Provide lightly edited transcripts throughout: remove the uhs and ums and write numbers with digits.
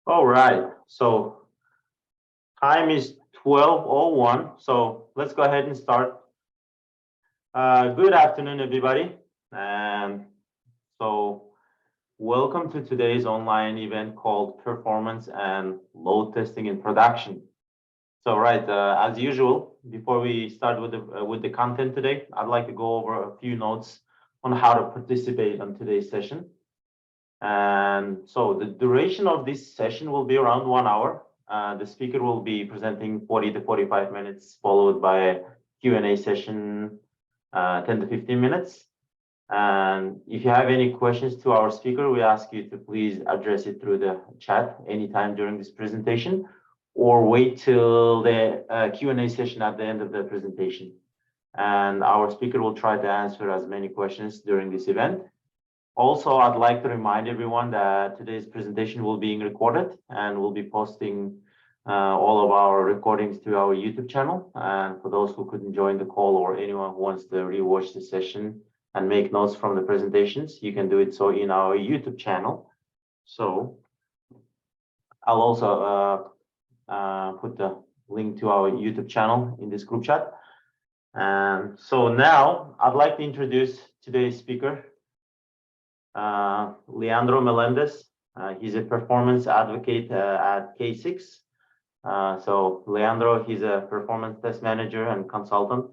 All right, so time is 12:01, so let's go ahead and start. Good afternoon, everybody. And so welcome to today's online event called Performance and Load Testing in Production. So right, as usual, before we start with the content today, I'd like to go over a few notes on how to participate on today's session. And so the duration of this session will be around 1 hour. The speaker will be presenting 40 to 45 minutes, followed by a Q&A session, 10 to 15 minutes. And if you have any questions to our speaker, we ask you to please address it through the chat anytime during this presentation, or wait till the Q&A session at the end of the presentation. And our speaker will try to answer as many questions during this event. Also, I'd like to remind everyone that today's presentation will be recorded and we'll be posting all of our recordings to our YouTube channel. And for those who couldn't join the call or anyone who wants to rewatch the session and make notes from the presentations, you can do it so in our YouTube channel. So I'll also put the link to our YouTube channel in this group chat. And so now I'd like to introduce today's speaker, Leandro Melendez. He's a performance advocate at K6. So Leandro, he's a performance test manager and consultant,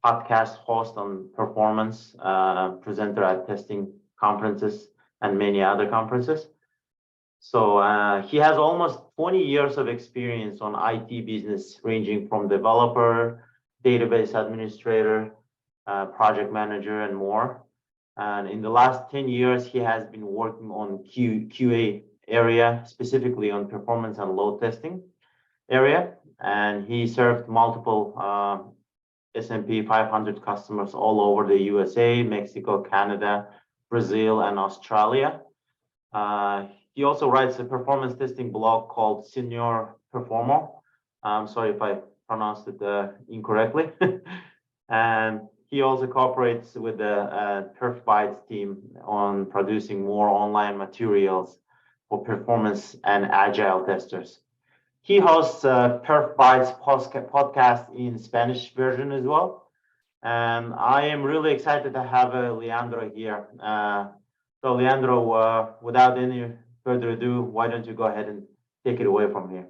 podcast host on performance, presenter at testing conferences and many other conferences. So he has almost 20 years of experience on IT business, ranging from developer, database administrator, project manager, and more. And in the last 10 years, he has been working on QA area, specifically on performance and load testing area. And he served multiple S&P 500 customers all over the USA, Mexico, Canada, Brazil, and Australia. He also writes a performance testing blog called Senior Performer. I'm sorry if I pronounced it incorrectly. And he also cooperates with the Perf Bytes team on producing more online materials for performance and agile testers. He hosts Perf Bytes podcast in Spanish version as well. And I am really excited to have Leandro here. So Leandro, without any further ado, why don't you go ahead and take it away from here?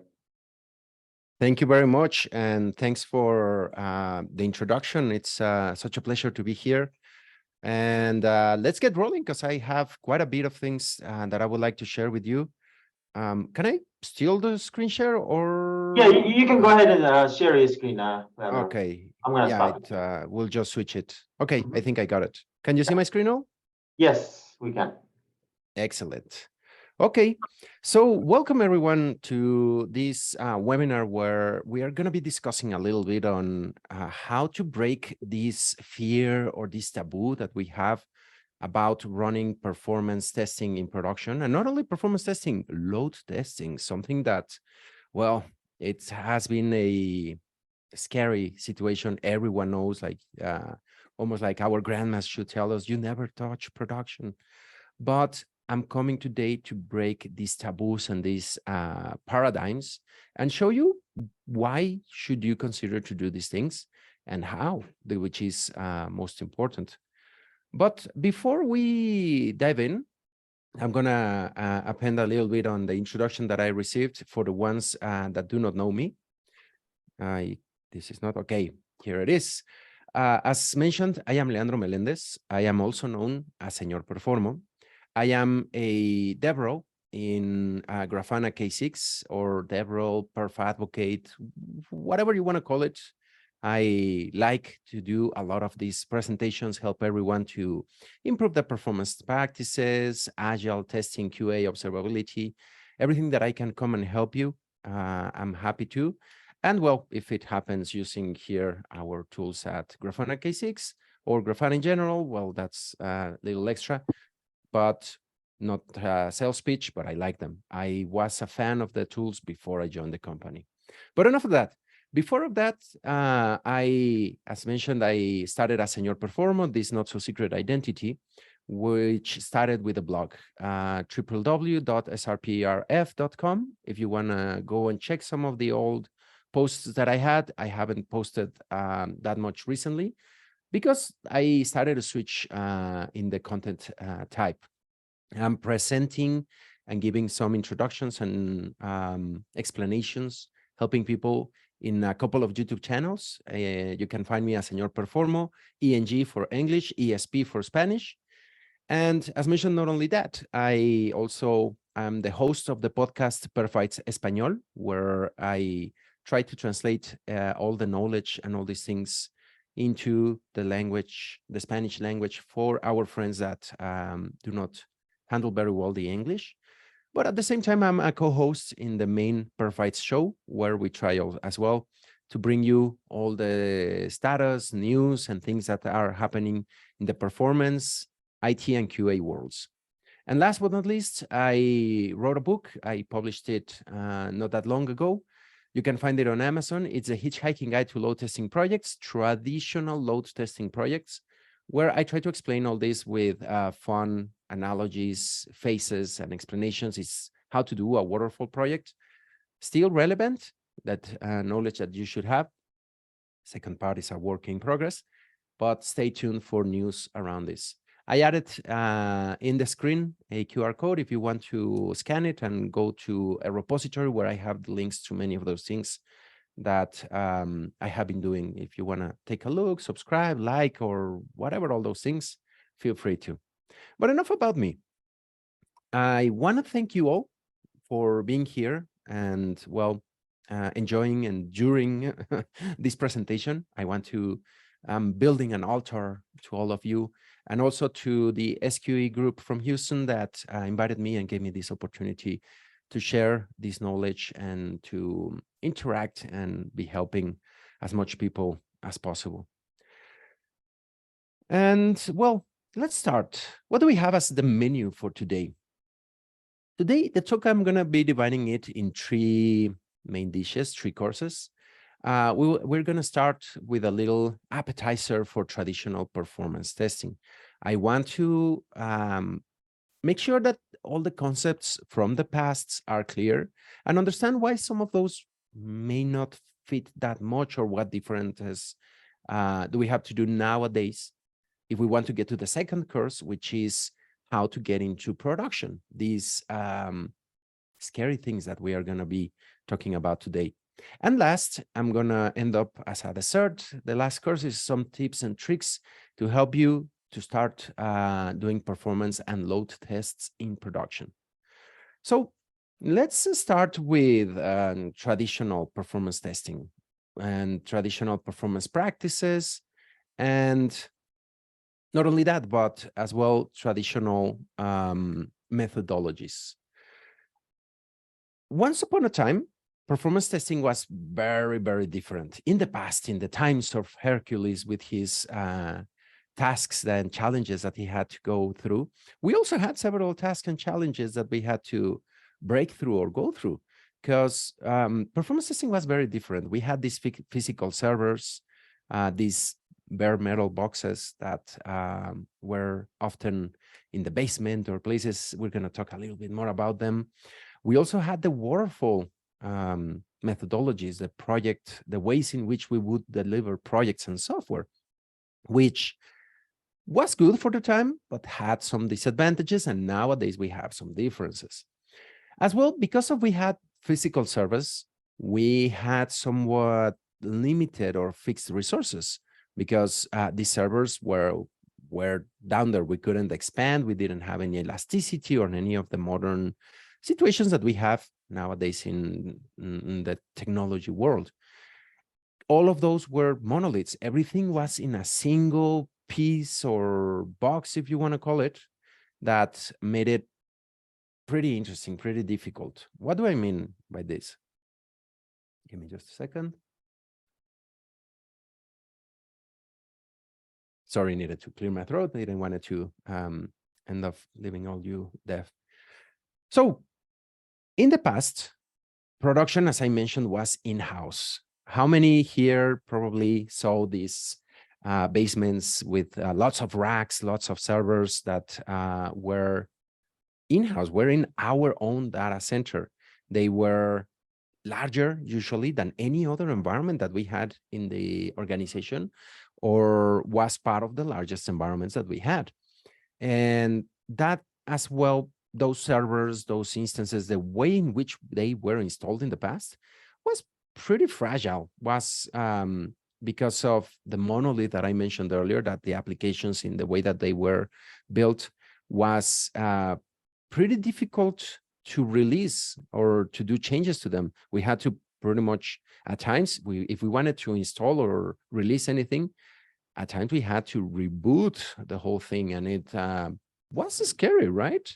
Thank you very much, and thanks for the introduction. It's such a pleasure to be here. And let's get rolling, because I have quite a bit of things that I would like to share with you. Can I steal the screen share, or? Yeah, you can go ahead and share your screen. Okay. I'm gonna stop. We'll just switch it. Okay, I think I got it. Can you see my screen now? Yes, we can. Excellent. Okay, so welcome everyone to this webinar where we are going to be discussing a little bit on how to break this fear or this taboo that we have about running performance testing in production. And not only performance testing, load testing, something that, well, it has been a scary situation. Everyone knows, like almost like our grandmas should tell us, you never touch production. But I'm coming today to break these taboos and these paradigms and show you why should you consider to do these things and how, which is most important. But before we dive in, I'm going to append a little bit on the introduction that I received for the ones that do not know me. This is not okay. Here it is. As mentioned, I am Leandro Melendez. I am also known as Señor Performo. I am a DevRel in Grafana K6 or DevRel, Perf Advocate, whatever you want to call it. I like to do a lot of these presentations, help everyone to improve their performance practices, agile testing, QA, observability, everything that I can come and help you. I'm happy to. And well, if it happens using here our tools at Grafana K6 or Grafana in general, well, that's a little extra. But not sales pitch, but I like them. I was a fan of the tools before I joined the company. But enough of that. Before that, as mentioned, I started as Señor Performo, this not so secret identity, which started with a blog, www.srprf.com. If you want to go and check some of the old posts that I haven't posted that much recently because I started to switch in the content type. I'm presenting and giving some introductions and explanations, helping people in a couple of YouTube channels. You can find me as Señor Performo, ENG for English, ESP for Spanish. And as mentioned, not only that, I also am the host of the podcast Perfect Español, where I try to translate all the knowledge and all these things into the language, the Spanish language, for our friends that do not handle very well the English. But at the same time, I'm a co-host in the main Perfect show, where we try as well to bring you all the status, news, and things that are happening in the performance, IT, and QA worlds. And last but not least, I wrote a book. I published it not that long ago. You can find it on Amazon. It's a hitchhiking guide to load testing projects, traditional load testing projects, where I try to explain all this with fun analogies, faces, and explanations. It's how to do a waterfall project. Still relevant, that knowledge that you should have. Second part is a work in progress, but stay tuned for news around this. I added in the screen a QR code if you want to scan it and go to a repository where I have the links to many of those things that I have been doing. If you want to take a look, subscribe, like, or whatever, all those things, feel free to. But enough about me. I want to thank you all for being here and, well, enjoying and during this presentation. I want to building an altar to all of you and also to the SQE group from Houston that invited me and gave me this opportunity to share this knowledge and to interact and be helping as much people as possible. And well, let's start. What do we have as the menu for today? Today, the talk, I'm going to be dividing it in three main dishes, three courses. We're going to start with a little appetizer for traditional performance testing. I want to make sure that all the concepts from the past are clear and understand why some of those may not fit that much, or what differences do we have to do nowadays if we want to get to the second course, which is how to get into production, these scary things that we are going to be talking about today. And last, I'm going to end up as a dessert. The last course is some tips and tricks to help you to start doing performance and load tests in production. So let's start with traditional performance testing and traditional performance practices. And not only that, but as well, traditional methodologies. Once upon a time, performance testing was very, very different. In the past, in the times of Hercules with his tasks and challenges that he had to go through, we also had several tasks and challenges that we had to break through or go through, because performance testing was very different. We had these physical servers, these bare metal boxes that were often in the basement or places. We're going to talk a little bit more about them. We also had the waterfall methodologies, the ways in which we would deliver projects and software, which was good for the time, but had some disadvantages. And nowadays we have some differences as well. Because we had physical servers, we had somewhat limited or fixed resources, because these servers were down there. We couldn't expand. We didn't have any elasticity or any of the modern situations that we have nowadays in the technology world. All of those were monoliths. Everything was in a single piece or box, if you want to call it, that made it pretty interesting, pretty difficult. What do I mean by this? Give me just a second. Sorry, needed to clear my throat. I didn't want it to end up leaving all you deaf. So in the past, production, as I mentioned, was in-house. How many here probably saw these basements with lots of racks, lots of servers that were in-house, were in our own data center. They were larger usually than any other environment that we had in the organization, or was part of the largest environments that we had. And that as well, those servers, those instances, the way in which they were installed in the past was pretty fragile, was because of the monolith that I mentioned earlier, that the applications in the way that they were built was pretty difficult to release or to do changes to them. We had to pretty much, at times, if we wanted to install or release anything, at times we had to reboot the whole thing, and it was scary, right?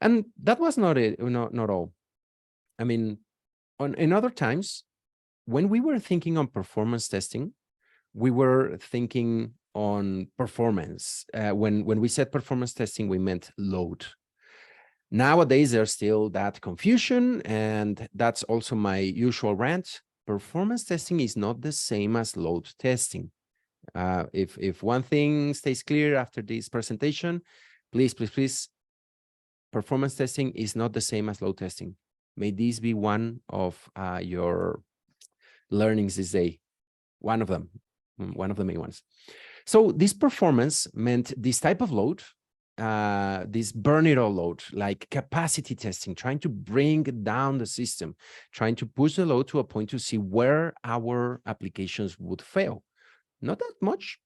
And that was not it, not all. I mean, in other times, when we were thinking on performance testing, we were thinking on performance. When we said performance testing, we meant load. Nowadays, there's still that confusion, and that's also my usual rant. Performance testing is not the same as load testing. If one thing stays clear after this presentation, please, performance testing is not the same as load testing. May this be one of your learnings this day, one of them, one of the main ones. So this performance meant this type of load, this burn-it-all load, like capacity testing, trying to bring down the system, trying to push the load to a point to see where our applications would fail. Not that much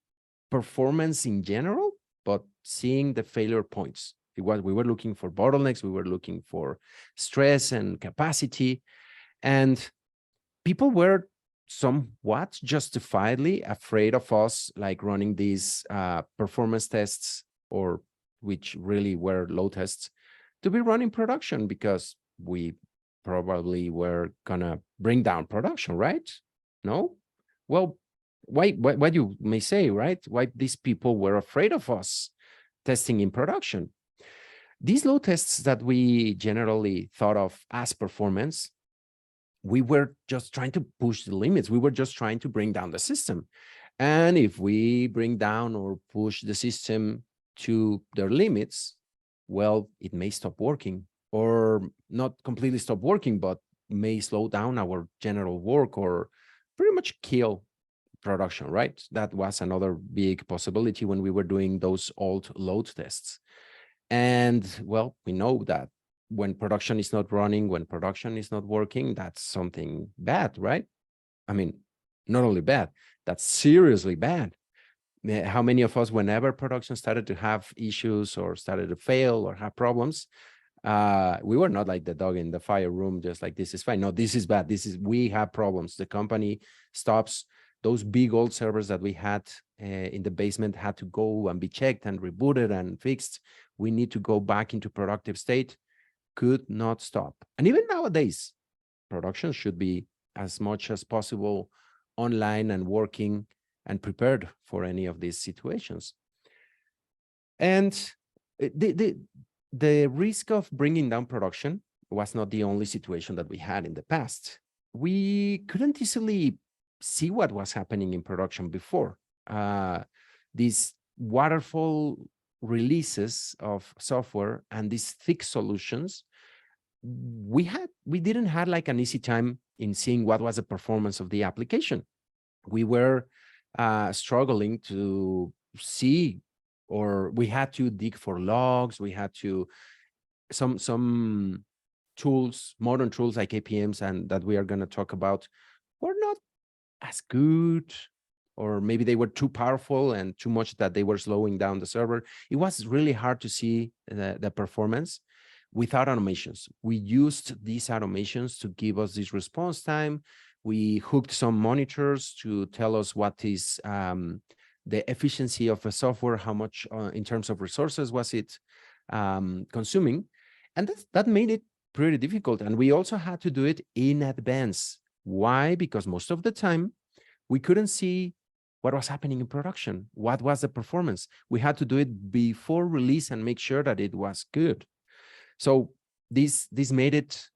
performance in general, but seeing the failure points. We were looking for bottlenecks, we were looking for stress and capacity, and people were somewhat justifiably afraid of us, like running these performance tests, or which really were load tests, to be run in production, because we probably were gonna bring down production, right? No? Well, why you may say, right? Why these people were afraid of us testing in production? These load tests that we generally thought of as performance, we were just trying to push the limits. We were just trying to bring down the system. And if we bring down or push the system to their limits, well, it may stop working, or not completely stop working, but may slow down our general work, or pretty much kill production, right? That was another big possibility when we were doing those old load tests. And well, we know that when production is not running, when production is not working, that's something bad, right? I mean, not only bad, that's seriously bad. How many of us, whenever production started to have issues or started to fail or have problems, we were not like the dog in the fire room, just like, this is fine. No, this is bad. We have problems. The company stops. Those big old servers that we had in the basement had to go and be checked and rebooted and fixed. We need to go back into productive state. Could not stop. And even nowadays, production should be as much as possible online and working and prepared for any of these situations. And the risk of bringing down production was not the only situation that we had in the past. We couldn't easily see what was happening in production before. These waterfall releases of software and these thick solutions, we didn't have like an easy time in seeing what was the performance of the application. We were struggling to see, or we had to dig for logs. We had to some tools, modern tools like APMs, and that we are going to talk about, were not as good, or maybe they were too powerful and too much that they were slowing down the server. It was really hard to see the performance without automations. We used these automations to give us this response time. We hooked some monitors to tell us what is the efficiency of a software, how much in terms of resources was it consuming. And that made it pretty difficult. And we also had to do it in advance. Why? Because most of the time, we couldn't see what was happening in production. What was the performance? We had to do it before release and make sure that it was good. So this made it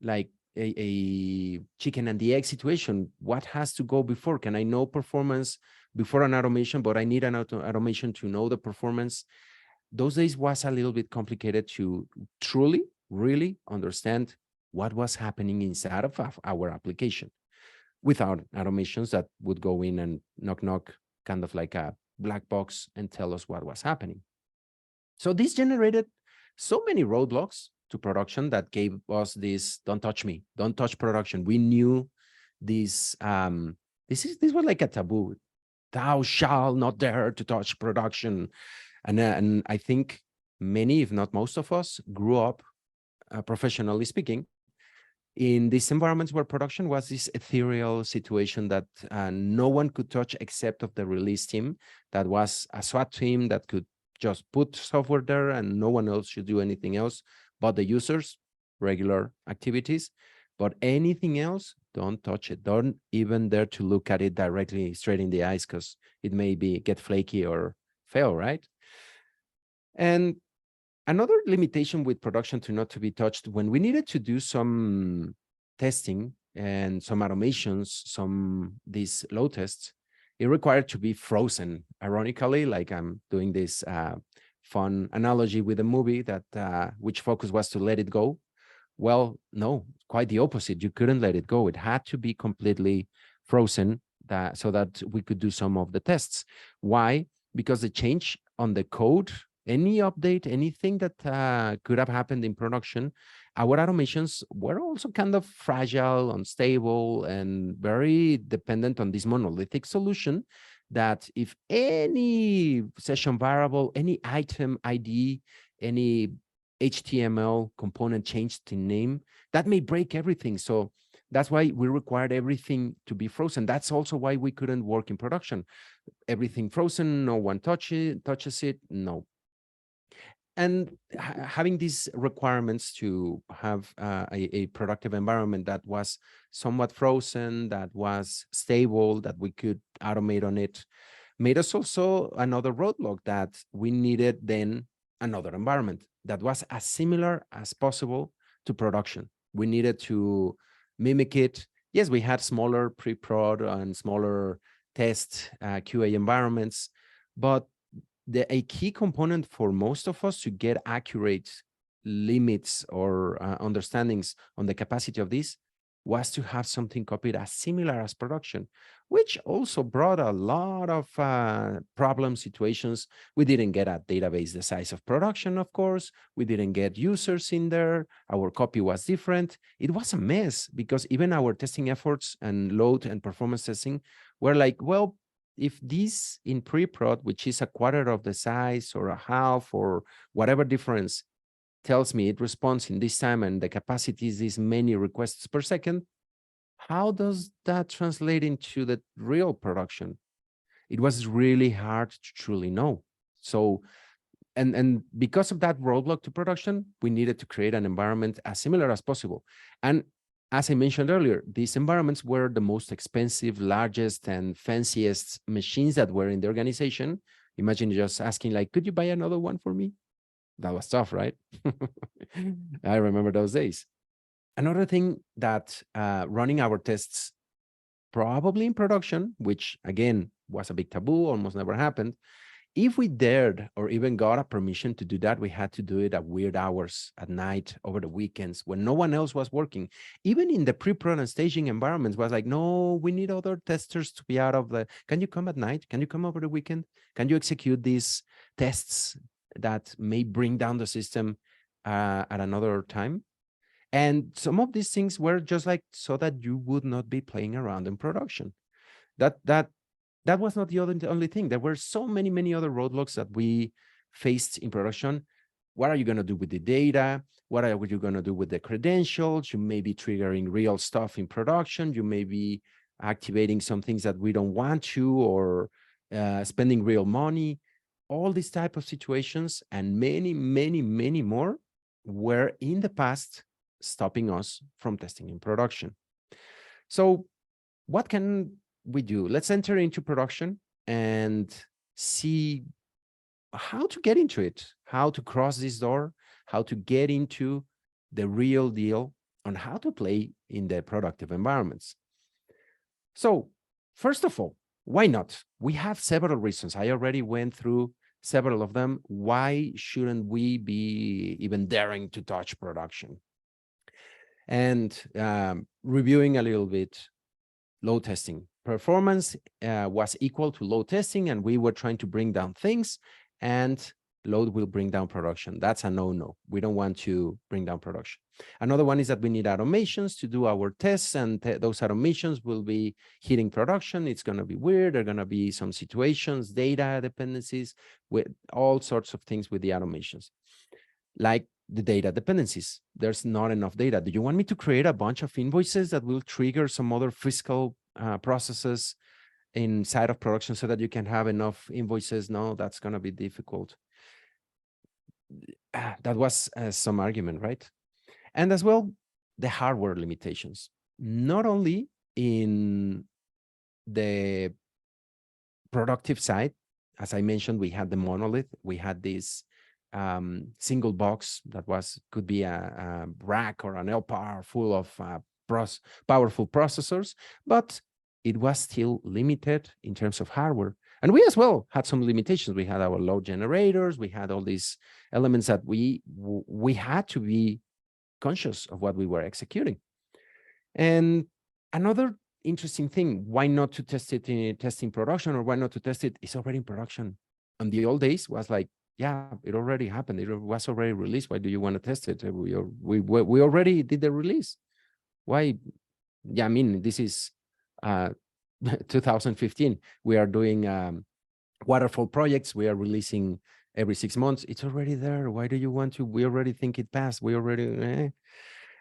like a chicken and the egg situation. What has to go before? Can I know performance before an automation, but I need an automation to know the performance. Those days was a little bit complicated to truly, really understand what was happening inside of our application without automations that would go in and knock, kind of like a black box and tell us what was happening. So this generated so many roadblocks to production that gave us this, don't touch me, don't touch production. We knew this, this was like a taboo. Thou shalt not dare to touch production. And I think many, if not most of us, grew up, professionally speaking, in these environments where production was this ethereal situation that no one could touch except of the release team. That was a SWAT team that could just put software there and no one else should do anything else but the users, regular activities. But anything else, don't touch it. Don't even dare to look at it directly straight in the eyes because it may get flaky or fail, right? And another limitation with production not to be touched, when we needed to do some testing and some automations, these load tests, it required to be frozen. Ironically, like I'm doing this fun analogy with a movie that which focus was to let it go. Well, no, quite the opposite. You couldn't let it go. It had to be completely frozen so that we could do some of the tests. Why? Because the change on the code, any update, anything that could have happened in production, our automations were also kind of fragile, unstable, and very dependent on this monolithic solution that if any session variable, any item ID, any HTML component changed in name, that may break everything. So that's why we required everything to be frozen. That's also why we couldn't work in production. Everything frozen, no one touches it, no. And having these requirements to have a productive environment that was somewhat frozen, that was stable, that we could automate on it, made us also another roadblock that we needed then another environment that was as similar as possible to production. We needed to mimic it. Yes, we had smaller pre-prod and smaller test QA environments, but a key component for most of us to get accurate limits or understandings on the capacity of this was to have something copied as similar as production, which also brought a lot of problem situations. We didn't get a database the size of production, of course. We didn't get users in there. Our copy was different. It was a mess because even our testing efforts and load and performance testing were like, well, if this in pre-prod, which is a quarter of the size or a half or whatever difference, tells me it responds in this time and the capacity is this many requests per second, how does that translate into the real production? It was really hard to truly know. So, and because of that roadblock to production, we needed to create an environment as similar as possible. And as I mentioned earlier, these environments were the most expensive, largest, and fanciest machines that were in the organization. Imagine just asking, like, could you buy another one for me? That was tough, right? I remember those days. Another thing that running our tests probably in production, which again was a big taboo, almost never happened. If we dared or even got a permission to do that, we had to do it at weird hours at night, over the weekends, when no one else was working. Even in the pre-prod and staging environments was like, no, we need other testers to be out of the, can you come at night? Can you come over the weekend? Can you execute these tests that may bring down the system at another time? And some of these things were just like so that you would not be playing around in production. That was not the only thing. There were so many other roadblocks that we faced in production. What are you going to do with the data? What are you going to do with the credentials? You may be triggering real stuff in production. You may be activating some things that we don't want to, or spending real money. All these type of situations and many more were in the past stopping us from testing in production. So what can we do? Let's enter into production and see how to get into it, how to cross this door, how to get into the real deal on how to play in the productive environments. So first of all, Why not? We have several reasons. I already went through several of them. Why shouldn't we be even daring to touch production? And reviewing a little bit, load testing. Performance was equal to load testing, and we were trying to bring down things, and load will bring down production. That's a no-no. We don't want to bring down production. Another one is that we need automations to do our tests, and those automations will be hitting production. It's going to be weird. There are going to be some situations, data dependencies, with all sorts of things with the automations. Like the data dependencies. There's not enough data. Do you want me to create a bunch of invoices that will trigger some other fiscal processes inside of production so that you can have enough invoices? No, that's going to be difficult. That was some argument, right? And as well, the hardware limitations, not only in the productive side. As I mentioned, we had the monolith. We had this single box that could be a rack or an LPAR full of powerful processors, but it was still limited in terms of hardware. And we as well had some limitations. We had our load generators. We had all these elements that we had to be conscious of what we were executing. And another interesting thing, why not to test it in production, or why not to test it? It's already in production. On the old days was like, yeah, it already happened. It was already released. Why do you want to test it? We already did the release. Why? Yeah, I mean, this is 2015. We are doing waterfall projects. We are releasing every 6 months. It's already there. Why do you want to? We already think it passed. We already,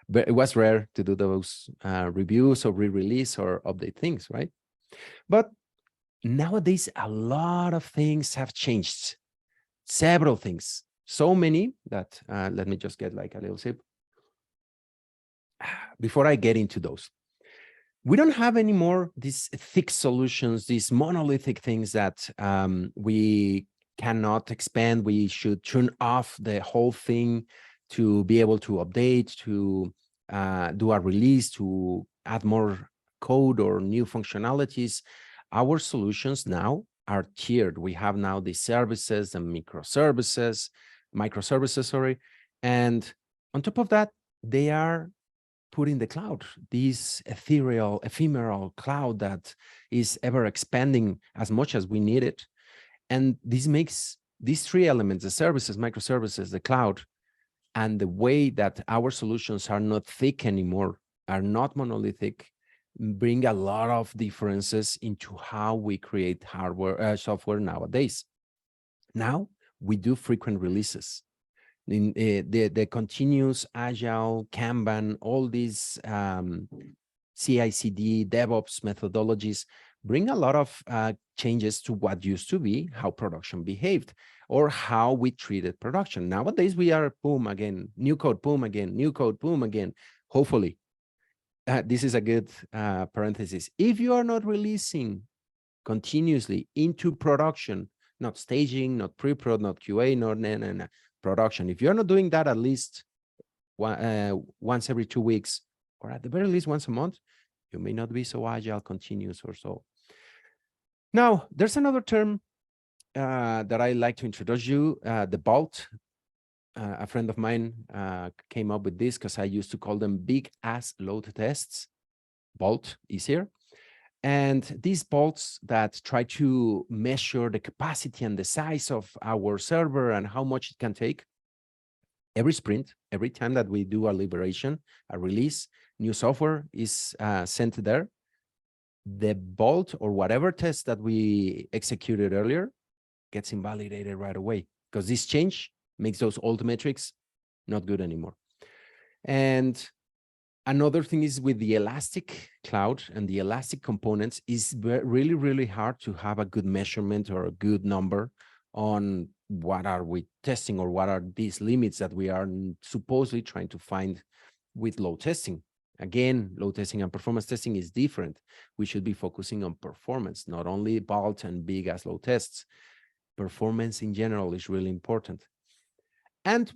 but it was rare to do those reviews or re-release or update things, right? But nowadays, a lot of things have changed. Several things, so many that let me just get like a little sip before I get into those. We don't have anymore these thick solutions, these monolithic things that we cannot expand. We should turn off the whole thing to be able to update, to do a release, to add more code or new functionalities. Our solutions now are tiered. We have now the services and microservices, sorry. And on top of that, they are put in the cloud, this ephemeral cloud that is ever expanding as much as we need it. And this makes these three elements, the services, microservices, the cloud, and the way that our solutions are not thick anymore, are not monolithic, bring a lot of differences into how we create hardware, software nowadays. Now we do frequent releases. In the continuous agile, Kanban, all these CI/CD, DevOps methodologies bring a lot of changes to what used to be how production behaved or how we treated production. Nowadays, we are boom again, new code, boom again, new code, boom again. Hopefully, this is a good parenthesis. If you are not releasing continuously into production, not staging, not pre-prod, not QA, not production. If you're not doing that at least once every 2 weeks, or at the very least once a month, you may not be so agile, continuous, or so. Now, there's another term that I like to introduce you, the BOLT. A friend of mine came up with this because I used to call them big ass load tests. BOLT, easier. And these bolts that try to measure the capacity and the size of our server and how much it can take. Every sprint, every time that we do a liberation, a release, new software is sent there. The bolt or whatever test that we executed earlier gets invalidated right away because this change makes those old metrics not good anymore. And another thing is with the Elastic Cloud and the Elastic components is really, really hard to have a good measurement or a good number on what are we testing or what are these limits that we are supposedly trying to find with load testing. Again, load testing and performance testing is different. We should be focusing on performance, not only BOLT and big as load tests. Performance in general is really important. And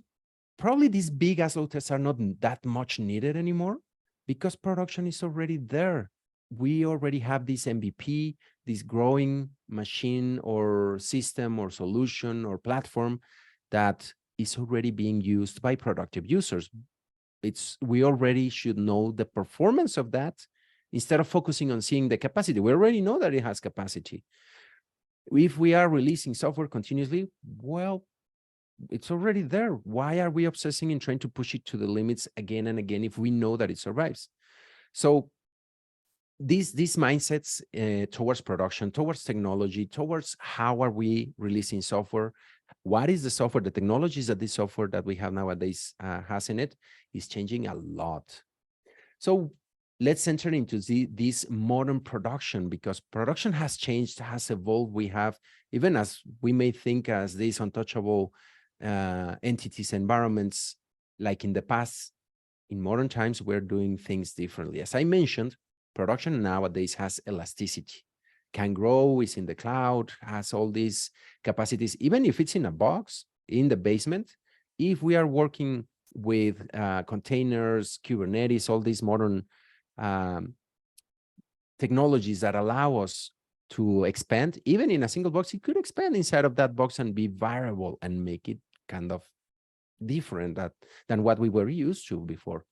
probably these big as load tests are not that much needed anymore because production is already there. We already have this MVP, this growing machine or system or solution or platform that is already being used by productive users. We already should know the performance of that instead of focusing on seeing the capacity. We already know that it has capacity. If we are releasing software continuously, well, it's already there. Why are we obsessing in trying to push it to the limits again and again if we know that it survives? So these mindsets towards production, towards technology, towards how are we releasing software, what is the software, the technologies that this software that we have nowadays has in it is changing a lot. So let's enter into this modern production, because production has changed, has evolved. We have, even as we may think as these untouchable entities, environments, like in the past, in modern times, we're doing things differently. As I mentioned, production nowadays has elasticity, can grow, is in the cloud, has all these capacities, even if it's in a box, in the basement. If we are working with containers, Kubernetes, all these modern technologies that allow us to expand, even in a single box, it could expand inside of that box and be variable and make it kind of different than what we were used to before.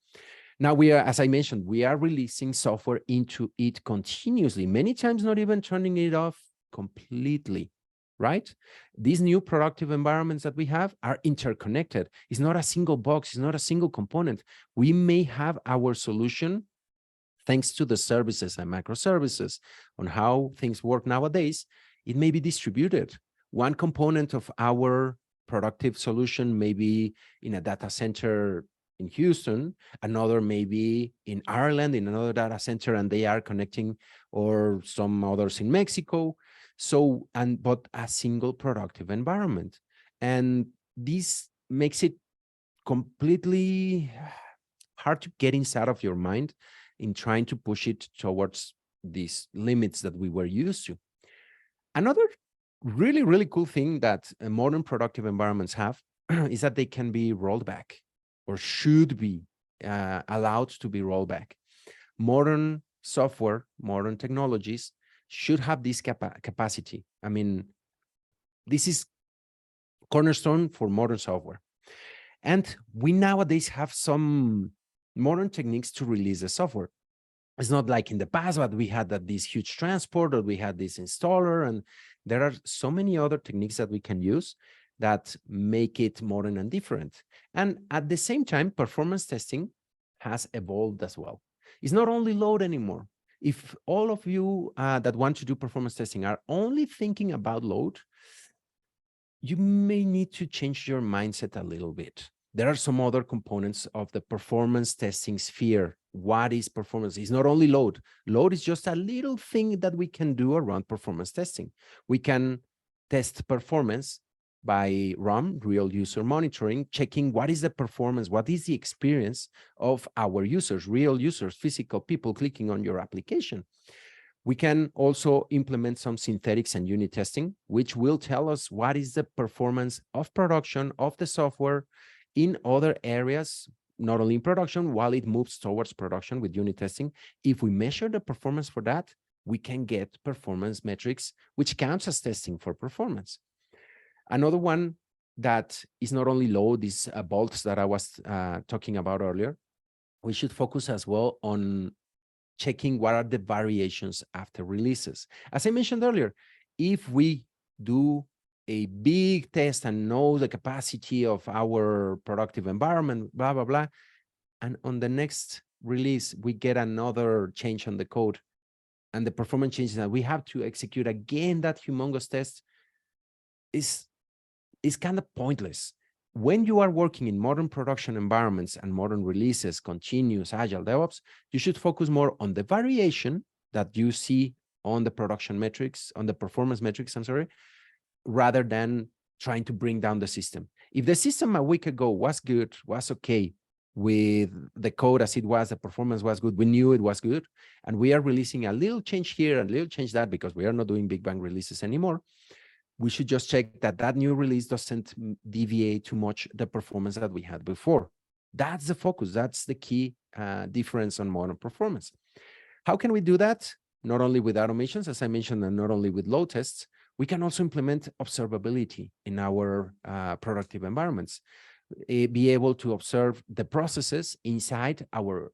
Now we are, as I mentioned, we are releasing software into it continuously, many times not even turning it off completely, right? These new productive environments that we have are interconnected. It's not a single box, it's not a single component. We may have our solution, thanks to the services and microservices on how things work nowadays, it may be distributed. One component of our productive solution may be in a data center in Houston, another maybe in Ireland, in another data center, and they are connecting, or some others in Mexico. So, but a single productive environment. And this makes it completely hard to get inside of your mind in trying to push it towards these limits that we were used to. Another really, really cool thing that modern productive environments have is that they can be rolled back, or should be allowed to be rolled back. Modern software, modern technologies should have this capacity. I mean, this is cornerstone for modern software. And we nowadays have some modern techniques to release the software. It's not like in the past, but we had this huge transport, or we had this installer, and there are so many other techniques that we can use that make it modern and different. And at the same time, performance testing has evolved as well. It's not only load anymore. If all of you that want to do performance testing are only thinking about load, you may need to change your mindset a little bit. There are some other components of the performance testing sphere. What is performance? It's not only load. Load is just a little thing that we can do around performance testing. We can test performance by RUM, real user monitoring, checking what is the performance, what is the experience of our users, real users, physical people clicking on your application. We can also implement some synthetics and unit testing, which will tell us what is the performance of production of the software in other areas, not only in production, while it moves towards production with unit testing. If we measure the performance for that, we can get performance metrics, which counts as testing for performance. Another one that is not only load, these bolts that I was talking about earlier, we should focus as well on checking what are the variations after releases. As I mentioned earlier, if we do a big test and know the capacity of our productive environment, blah, blah, blah, and on the next release, we get another change on the code and the performance changes, that we have to execute again that humongous test, is kind of pointless. When you are working in modern production environments and modern releases, continuous, agile, DevOps, you should focus more on the variation that you see on the production metrics, on the performance metrics, I'm sorry, rather than trying to bring down the system. If the system a week ago was good, was okay with the code as it was, the performance was good, we knew it was good, and we are releasing a little change here and a little change that because we are not doing big bang releases anymore, we should just check that that new release doesn't deviate too much the performance that we had before. That's the focus. That's the key difference on modern performance. How can we do that? not only with automations, as I mentioned, and not only with load tests, we can also implement observability in our productive environments. Be able to observe the processes inside our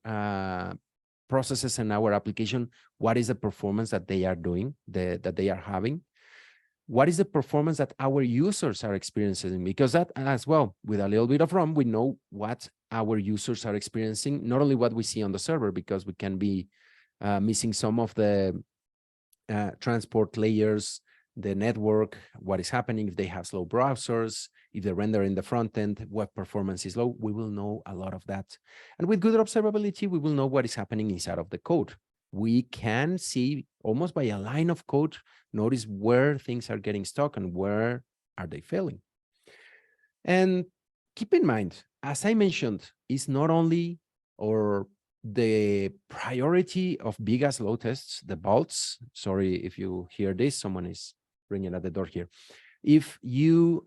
processes and our application. What is the performance that they are doing, that they are having? What is the performance that our users are experiencing? Because that as well, with a little bit of ROM, we know what our users are experiencing, not only what we see on the server, because we can be missing some of the transport layers, the network, what is happening, if they have slow browsers, if the render in the front end, what performance is low, we will know a lot of that. And with good observability, we will know what is happening inside of the code. We can see almost by a line of code, notice where things are getting stuck and where are they failing. And keep in mind, as I mentioned, it's not only or the priority of big as load tests, the bolts. Sorry if you hear this, someone is ringing at the door here. If you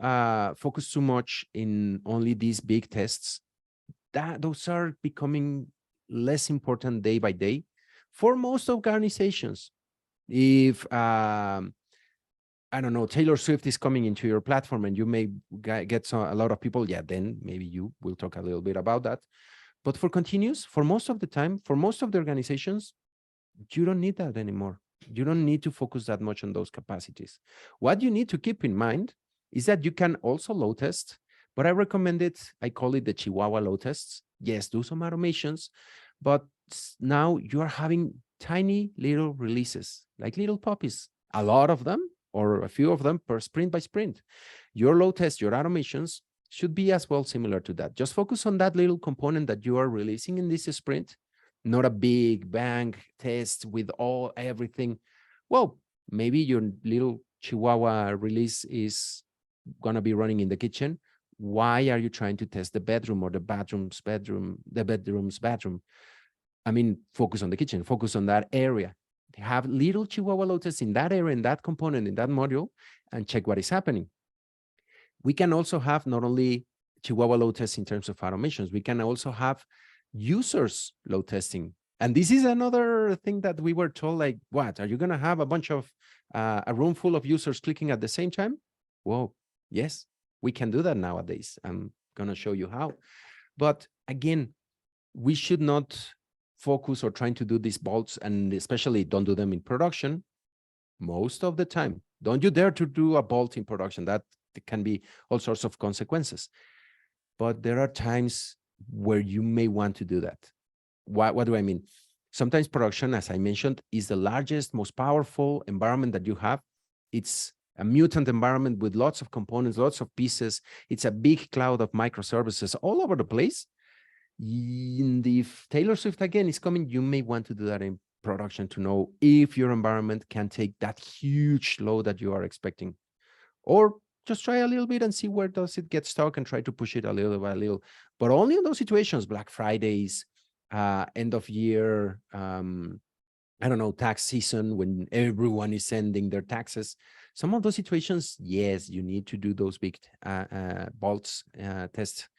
focus too much in only these big tests, those are becoming less important day by day for most organizations. If I don't know, Taylor Swift is coming into your platform and you may get a lot of people, yeah, then maybe you will talk a little bit about that. But for continuous, for most of the time, for most of the organizations, you don't need that anymore. You don't need to focus that much on those capacities. What you need to keep in mind is that you can also load test, but I recommend it, I call it the Chihuahua Lotus. Yes, do some automations, but now you are having tiny little releases, like little puppies, a lot of them, or a few of them per sprint by sprint. Your load test, your automations should be as well similar to that. Just focus on that little component that you are releasing in this sprint, not a big bang test with everything. Well, maybe your little Chihuahua release is going to be running in the kitchen. Why are you trying to test the bedroom or the bedroom's bathroom? I mean, focus on the kitchen, focus on that area. Have little Chihuahua Lotus in that area, in that component, in that module, and check what is happening. We can also have not only Chihuahua load test in terms of automations, we can also have users load testing. And this is another thing that we were told, like, what, are you going to have a bunch of, a room full of users clicking at the same time? Well, yes, we can do that nowadays. I'm going to show you how. But again, we should not focus or trying to do these bolts, and especially don't do them in production most of the time. Don't you dare to do a bolt in production. That can be all sorts of consequences. But there are times where you may want to do that. What do I mean? Sometimes production, as I mentioned, is the largest, most powerful environment that you have. It's a mutant environment with lots of components, lots of pieces. It's a big cloud of microservices all over the place. And if Taylor Swift again is coming, you may want to do that in production to know if your environment can take that huge load that you are expecting. Or just try a little bit and see where does it get stuck and try to push it a little by a little. But only in those situations, Black Fridays, end of year, I don't know, tax season, when everyone is sending their taxes. Some of those situations, yes, you need to do those big bolts tests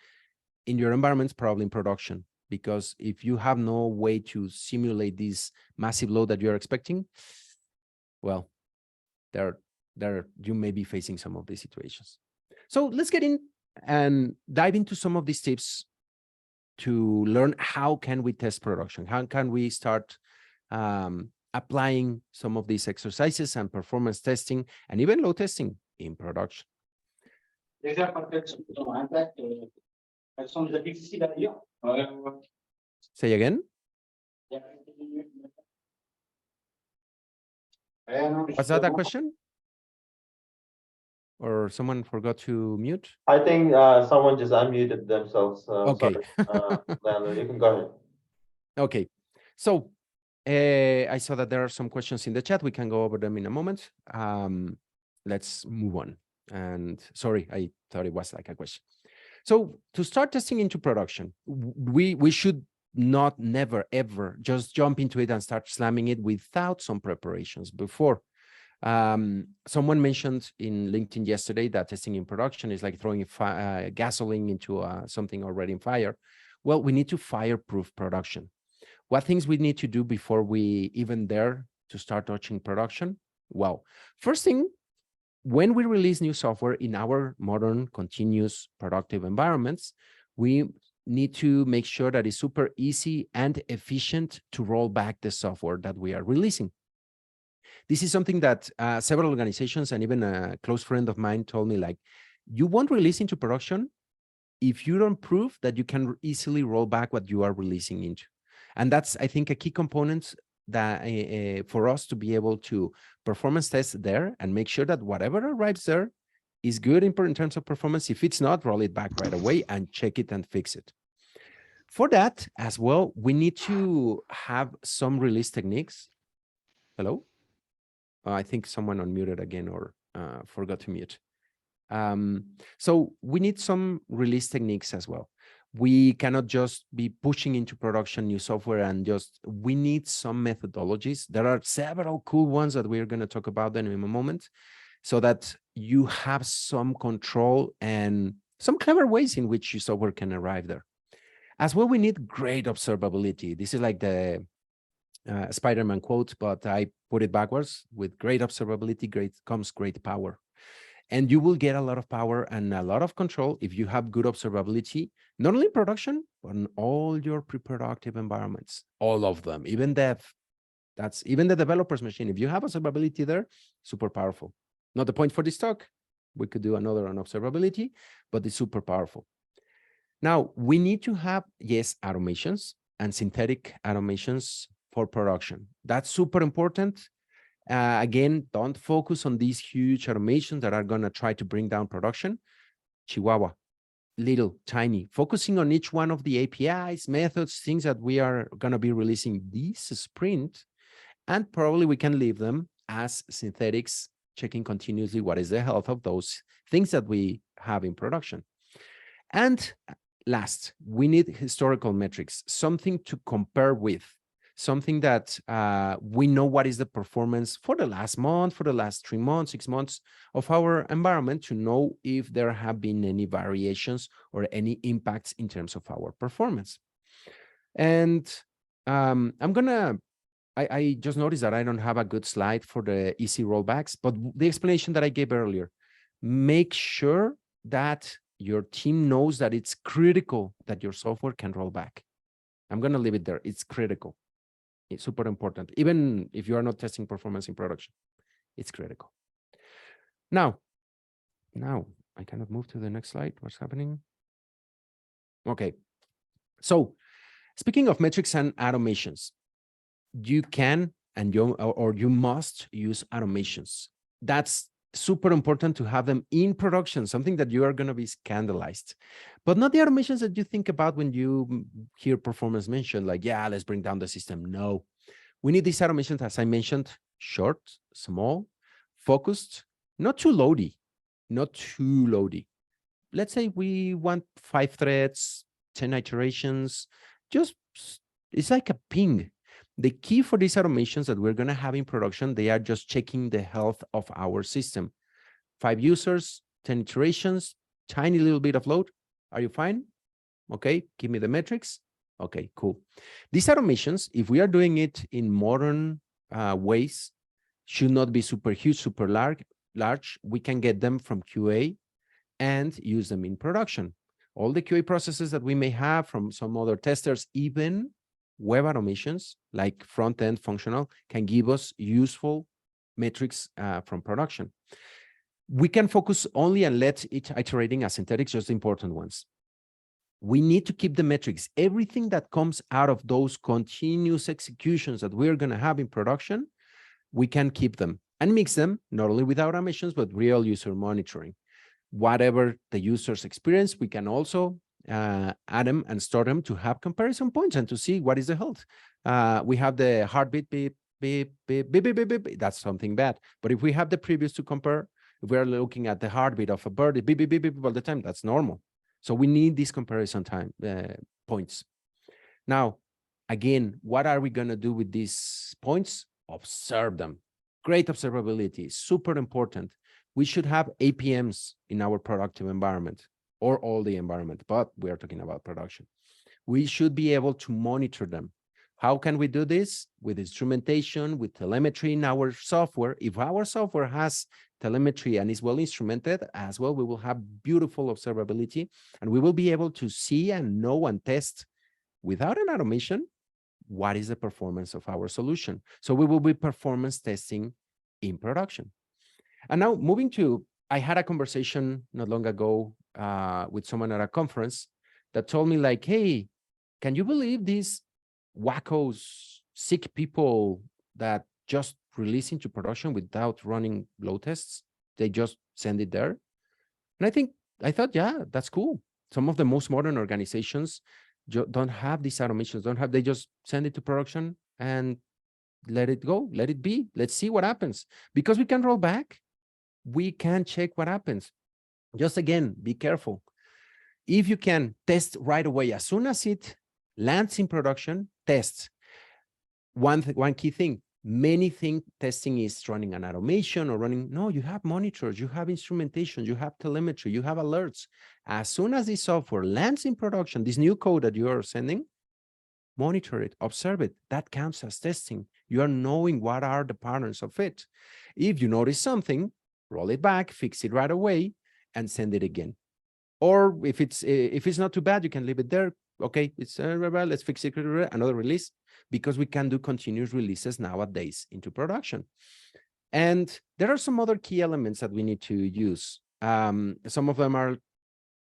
in your environments, probably in production, because if you have no way to simulate this massive load that you're expecting, well, you may be facing some of these situations. So let's get in and dive into some of these tips to learn how can we test production? How can we start applying some of these exercises and performance testing and even load testing in production? Say again? Was that a question? Or someone forgot to mute? I think someone just unmuted themselves. Okay. Leandro, you can go ahead. Okay. So I saw that there are some questions in the chat. We can go over them in a moment. Let's move on. And sorry, I thought it was like a question. So to start testing into production, we should not never, ever just jump into it and start slamming it without some preparations before. Someone mentioned in LinkedIn yesterday that testing in production is like throwing gasoline into something already in fire. Well, we need to fireproof production. What things we need to do before we even dare to start touching production? Well, first thing, when we release new software in our modern continuous productive environments, we need to make sure that it's super easy and efficient to roll back the software that we are releasing. This is something that several organizations and even a close friend of mine told me, like, you won't release into production if you don't prove that you can easily roll back what you are releasing into. And that's, I think, a key component that for us to be able to performance test there and make sure that whatever arrives there is good in terms of performance. If it's not, roll it back right away and check it and fix it. For that as well, we need to have some release techniques. Hello? I think someone unmuted again or forgot to mute. So we need some release techniques as well. We cannot just be pushing into production new software and we need some methodologies. There are several cool ones that we're going to talk about in a moment so that you have some control and some clever ways in which your software can arrive there. As well, we need great observability. This is like the Spider-Man quote, but I put it backwards. With great observability, comes great power. And you will get a lot of power and a lot of control if you have good observability, not only in production, but in all your pre-productive environments, all of them, even dev. That's even the developer's machine. If you have observability there, super powerful. Not the point for this talk. We could do another on observability, but it's super powerful. Now, we need to have, yes, automations and synthetic automations for production. That's super important. Again, don't focus on these huge automations that are going to try to bring down production. Chihuahua, little, tiny, focusing on each one of the APIs, methods, things that we are going to be releasing this sprint, and probably we can leave them as synthetics, checking continuously what is the health of those things that we have in production. And last, we need historical metrics, something to compare with. Something that we know what is the performance for the last month, for the last 3 months, 6 months of our environment to know if there have been any variations or any impacts in terms of our performance. And I just noticed that I don't have a good slide for the easy rollbacks, but the explanation that I gave earlier, make sure that your team knows that it's critical that your software can roll back. I'm going to leave it there. It's critical. It's super important. Even if you are not testing performance in production, it's critical. Now I cannot move to the next slide. What's happening? Okay. So speaking of metrics and automations, you can and you must use automations. That's super important to have them in production, something that you are going to be scandalized, but not the automations that you think about when you hear performance mentioned, like, yeah, let's bring down the system. No, we need these automations, as I mentioned, short, small, focused, not too loady. Let's say we want 5 threads, 10 iterations, it's like a ping. The key for these automations that we're going to have in production, they are just checking the health of our system. 5 users, 10 iterations, tiny little bit of load. Are you fine? Okay, give me the metrics. Okay, cool. These automations, if we are doing it in modern ways, should not be super huge, super large. We can get them from QA and use them in production. All the QA processes that we may have from some other testers, even web automations like front-end functional, can give us useful metrics from production. We can focus only and let it iterating as synthetics, just the important ones. We need to keep the metrics. Everything that comes out of those continuous executions that we're going to have in production, we can keep them and mix them, not only with automations, but real user monitoring. Whatever the user's experience, we can also add them and store them to have comparison points and to see what is the health. We have the heartbeat, beep, beep, beep, beep, beep, beep, beep. That's something bad. But if we have the previous to compare, if we're looking at the heartbeat of a bird, beep, beep, beep, beep all the time, that's normal. So we need these comparison time points. Now, again, what are we going to do with these points? Observe them. Great observability, super important. We should have APMs in our productive environment or all the environment, but we are talking about production. We should be able to monitor them. How can we do this? With instrumentation, with telemetry in our software. If our software has telemetry and is well instrumented as well, we will have beautiful observability, and we will be able to see and know and test without an automation what is the performance of our solution. So we will be performance testing in production. And now moving to, I had a conversation not long ago with someone at a conference that told me like, hey, can you believe these wackos, sick people that just release into production without running load tests? They just send it there. And I thought, yeah, that's cool. Some of the most modern organizations don't have these automations, they just send it to production and let it go, let it be. Let's see what happens. Because we can roll back, we can check what happens. Just again, be careful. If you can test right away, as soon as it lands in production, test. One key thing, many think testing is running an automation or running, no, you have monitors, you have instrumentation, you have telemetry, you have alerts. As soon as this software lands in production, this new code that you are sending, monitor it, observe it. That counts as testing. You are knowing what are the patterns of it. If you notice something, roll it back, fix it right away, and send it again. Or if it's not too bad, you can leave it there. Okay, it's let's fix it, another release, because we can do continuous releases nowadays into production. And there are some other key elements that we need to use. Some of them are,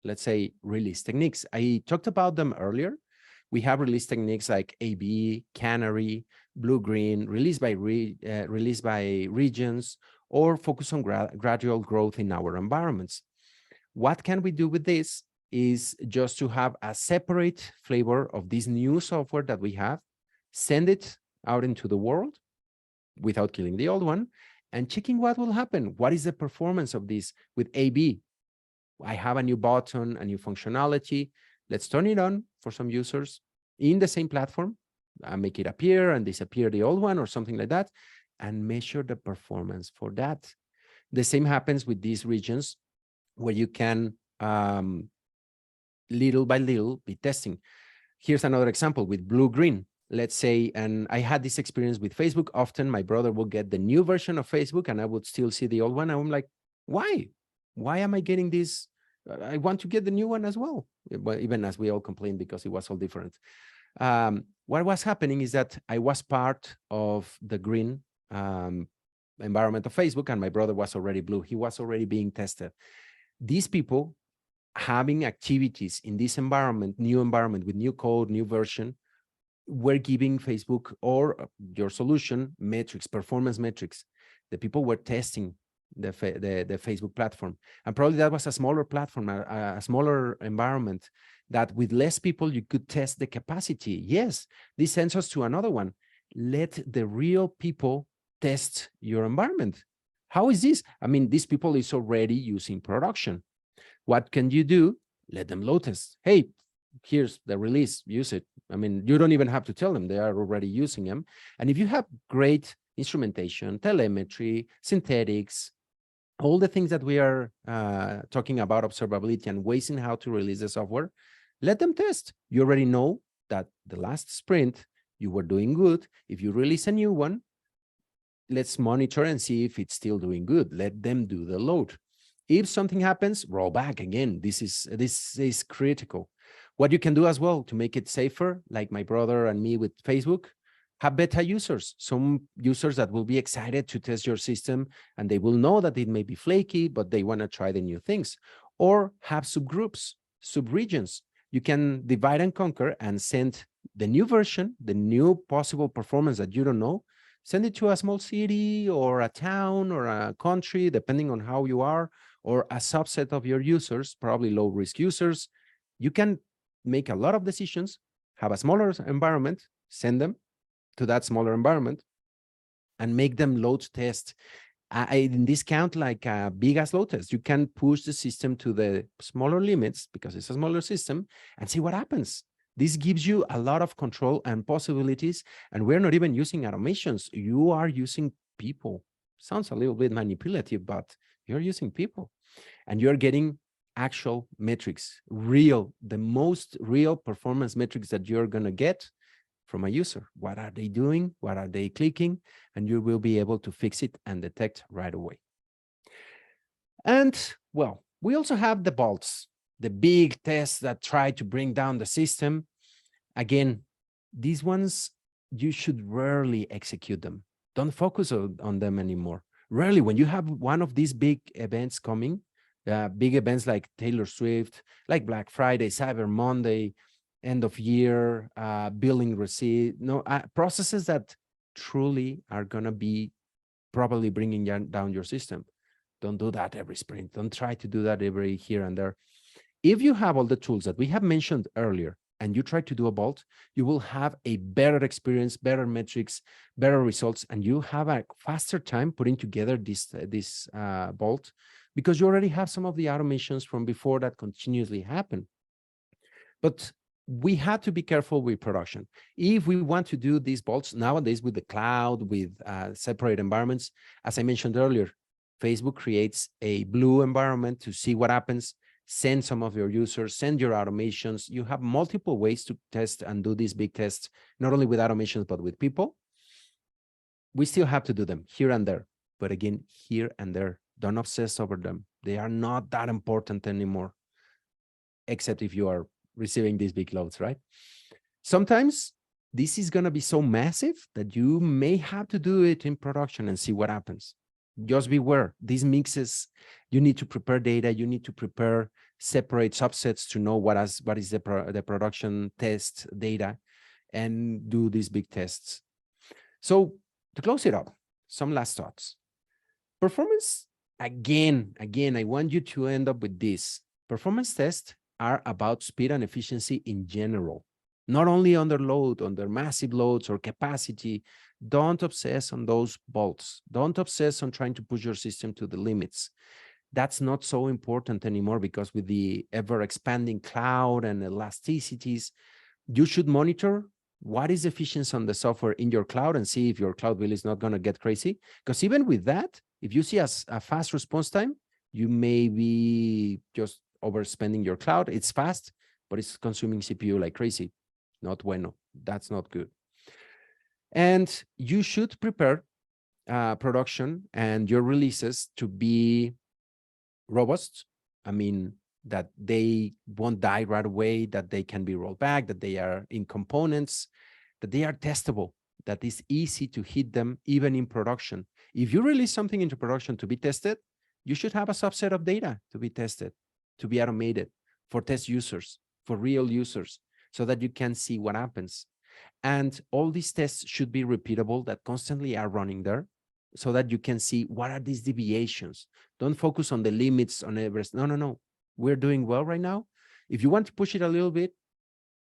let's say, release techniques. I talked about them earlier. We have release techniques like AB, Canary, Blue-Green, release by regions, or focus on gradual growth in our environments. What can we do with this is just to have a separate flavor of this new software that we have, send it out into the world without killing the old one, and checking what will happen. What is the performance of this with AB? I have a new button, a new functionality. Let's turn it on for some users in the same platform, make it appear and disappear the old one or something like that, and measure the performance for that. The same happens with these regions where you can little by little be testing. Here's another example with blue-green. Let's say, and I had this experience with Facebook. Often my brother will get the new version of Facebook and I would still see the old one. I'm like, why? Why am I getting this? I want to get the new one as well. But even as we all complained because it was all different. What was happening is that I was part of the green environment of Facebook and my brother was already blue. He was already being tested. These people having activities in this environment, new environment with new code, new version, were giving Facebook or your solution metrics, performance metrics. The people were testing the Facebook platform. And probably that was a smaller platform, a smaller environment that with less people, you could test the capacity. Yes, this sends us to another one. Let the real people test your environment. How is this? I mean, these people is already using production. What can you do? Let them load test. Hey, here's the release, use it. I mean, you don't even have to tell them, they are already using them. And if you have great instrumentation, telemetry, synthetics, all the things that we are talking about, observability and ways in how to release the software, let them test. You already know that the last sprint, you were doing good. If you release a new one, let's monitor and see if it's still doing good. Let them do the load. If something happens, roll back again. This is critical. What you can do as well to make it safer, like my brother and me with Facebook, have beta users, some users that will be excited to test your system and they will know that it may be flaky, but they want to try the new things. Or have subgroups, subregions. You can divide and conquer and send the new version, the new possible performance that you don't know, send it to a small city or a town or a country, depending on how you are, or a subset of your users, probably low-risk users. You can make a lot of decisions, have a smaller environment, send them to that smaller environment, and make them load test. In this count, like a big as load test, you can push the system to the smaller limits because it's a smaller system and see what happens. This gives you a lot of control and possibilities, and we're not even using automations. You are using people. Sounds a little bit manipulative, but you're using people, and you're getting actual metrics, the most real performance metrics that you're going to get from a user. What are they doing? What are they clicking? And you will be able to fix it and detect right away. And well, we also have the bolts, the big tests that try to bring down the system. Again, these ones, you should rarely execute them. Don't focus on them anymore. Rarely, when you have one of these big events coming, big events like Taylor Swift, like Black Friday, Cyber Monday, end of year, billing receipt, processes that truly are going to be probably bringing down your system. Don't do that every sprint. Don't try to do that every here and there. If you have all the tools that we have mentioned earlier and you try to do a bolt, you will have a better experience, better metrics, better results, and you have a faster time putting together this bolt because you already have some of the automations from before that continuously happen. But we have to be careful with production. If we want to do these bolts nowadays with the cloud, with separate environments, as I mentioned earlier, Facebook creates a blue environment to see what happens, send some of your users, send your automations. You have multiple ways to test and do these big tests, not only with automations, but with people. We still have to do them here and there. But again, here and there, don't obsess over them. They are not that important anymore, except if you are receiving these big loads, right? Sometimes this is going to be so massive that you may have to do it in production and see what happens. Just beware, these mixes, you need to prepare data, you need to prepare separate subsets to know what is the production test data and do these big tests. So to close it up, some last thoughts. Performance, again, I want you to end up with this. Performance tests are about speed and efficiency in general, not only under load, under massive loads or capacity. Don't obsess on those bolts. Don't obsess on trying to push your system to the limits. That's not so important anymore because with the ever-expanding cloud and elasticities, you should monitor what is efficiency on the software in your cloud and see if your cloud bill is not going to get crazy. Because even with that, if you see a fast response time, you may be just overspending your cloud. It's fast, but it's consuming CPU like crazy. Not bueno. That's not good. And you should prepare production and your releases to be robust. I mean, that they won't die right away, that they can be rolled back, that they are in components, that they are testable, that it's easy to hit them even in production. If you release something into production to be tested, you should have a subset of data to be tested, to be automated for test users, for real users, so that you can see what happens. And all these tests should be repeatable, that constantly are running there, so that you can see what are these deviations. Don't focus on the limits on Everest. No. We're doing well right now. If you want to push it a little bit,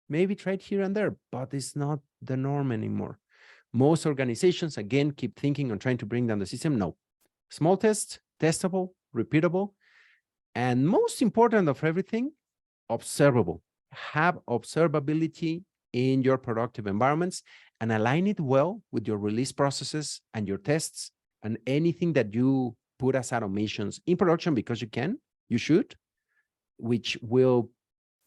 maybe try it here and there, but it's not the norm anymore. Most organizations, again, keep thinking on trying to bring down the system. No. Small tests, testable, repeatable, and most important of everything, observable. Have observability in your productive environments and align it well with your release processes and your tests and anything that you put as automations in production, because you should, which will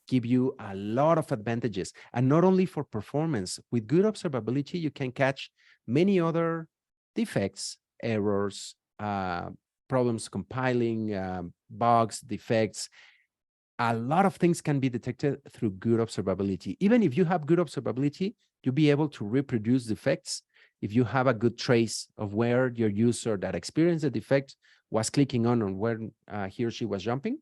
give you a lot of advantages. And not only for performance, with good observability, you can catch many other defects, errors, problems compiling, bugs, defects. A lot of things can be detected through good observability. Even if you have good observability, you'll be able to reproduce defects. If you have a good trace of where your user that experienced the defect was clicking on where he or she was jumping,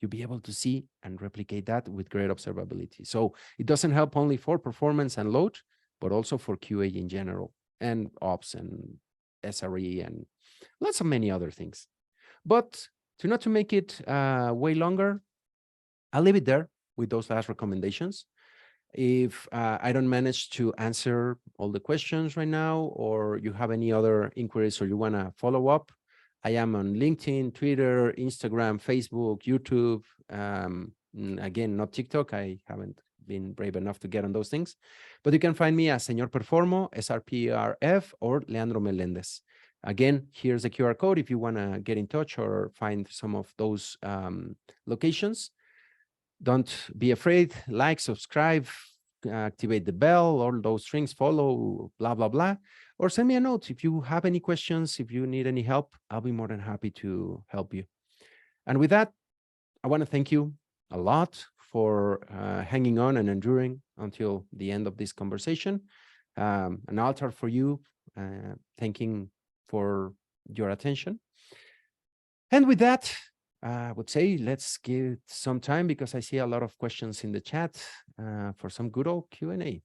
you'll be able to see and replicate that with great observability. So it doesn't help only for performance and load, but also for QA in general, and ops and SRE and lots of many other things. But not to make it way longer, I'll leave it there with those last recommendations. If I don't manage to answer all the questions right now, or you have any other inquiries or you want to follow up, I am on LinkedIn, Twitter, Instagram, Facebook, YouTube. Again, not TikTok. I haven't been brave enough to get on those things. But you can find me as Señor Performo, SRPRF, or Leandro Melendez. Again, here's the QR code if you want to get in touch or find some of those locations. Don't be afraid, like, subscribe, activate the bell, all those things, follow, blah, blah, blah. Or send me a note. If you have any questions, if you need any help, I'll be more than happy to help you. And with that, I want to thank you a lot for hanging on and enduring until the end of this conversation. An altar for you, thanking for your attention. And with that, I would say let's give some time, because I see a lot of questions in the chat, for some good old Q&A.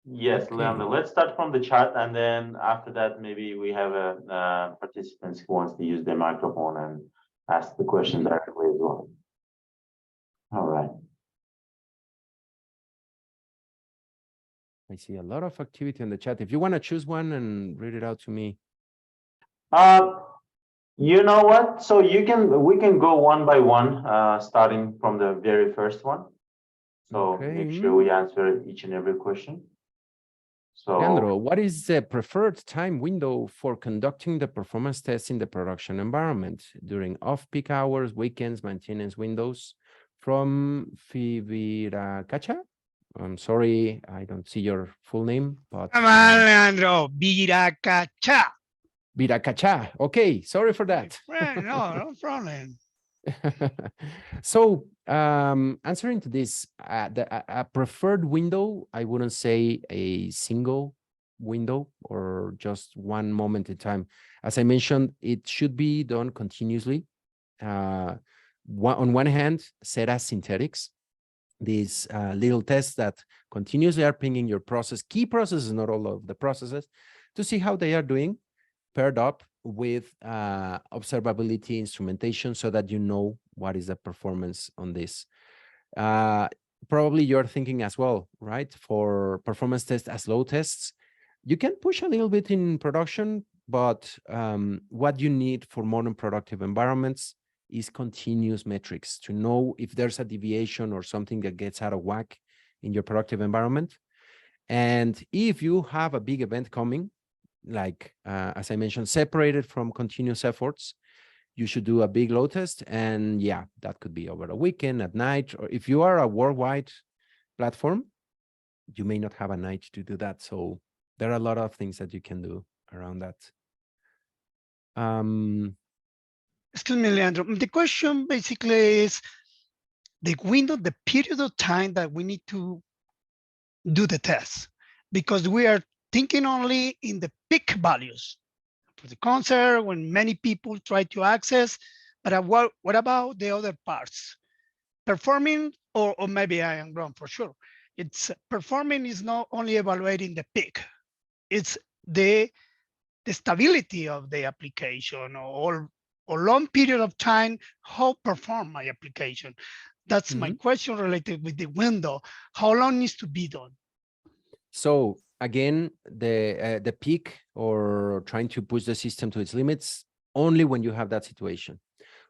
Yes, Okay. Leandro, let's start from the chat, and then after that, maybe we have a participants who wants to use their microphone and ask the question directly as well. All right. I see a lot of activity in the chat. If you want to choose one and read it out to me. You know what? So we can go one by one, starting from the very first one. So Okay. make sure we answer each and every question. So, Leandro, what is the preferred time window for conducting the performance tests in the production environment during off-peak hours, weekends, maintenance windows? From Viracacha? I'm sorry, I don't see your full name, but Come on, Leandro, Viracacha. Viracacha. Okay, sorry for that. No problem. So, answering to this, a preferred window, I wouldn't say a single window or just one moment in time. As I mentioned, it should be done continuously. On one hand, set as synthetics, these little tests that continuously are pinging your process, key processes, not all of the processes, to see how they are doing, paired up with observability instrumentation, so that you know what is the performance on this. Probably you're thinking as well, right? For performance tests as load tests, you can push a little bit in production, but what you need for modern productive environments is continuous metrics to know if there's a deviation or something that gets out of whack in your productive environment. And if you have a big event coming, like, as I mentioned, separated from continuous efforts, you should do a big load test. And yeah, that could be over a weekend, at night, or if you are a worldwide platform, you may not have a night to do that. So there are a lot of things that you can do around that. Excuse me, Leandro. The question basically is the window, the period of time that we need to do the test, because we are thinking only in the peak values for the concert when many people try to access, but what about the other parts? Performing, or maybe I am wrong for sure. It's performing is not only evaluating the peak, it's the stability of the application or long period of time, how perform my application. That's my question related with the window. How long needs to be done? So again, the peak or trying to push the system to its limits only when you have that situation.